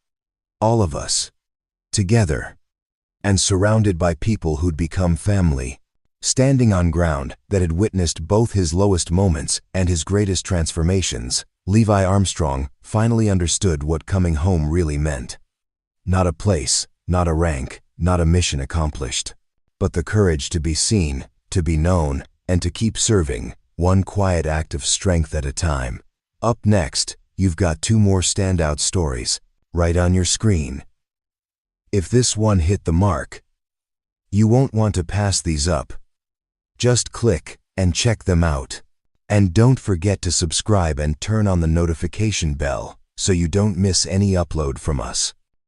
Speaker 1: All of us. Together. And surrounded by people who'd become family." Standing on ground that had witnessed both his lowest moments and his greatest transformations, Levi Armstrong finally understood what coming home really meant. Not a place, not a rank, not a mission accomplished, but the courage to be seen, to be known, and to keep serving, one quiet act of strength at a time. Up next, you've got 2 more standout stories, right on your screen. If this one hit the mark, you won't want to pass these up. Just click and check them out. And don't forget to subscribe and turn on the notification bell so you don't miss any upload from us.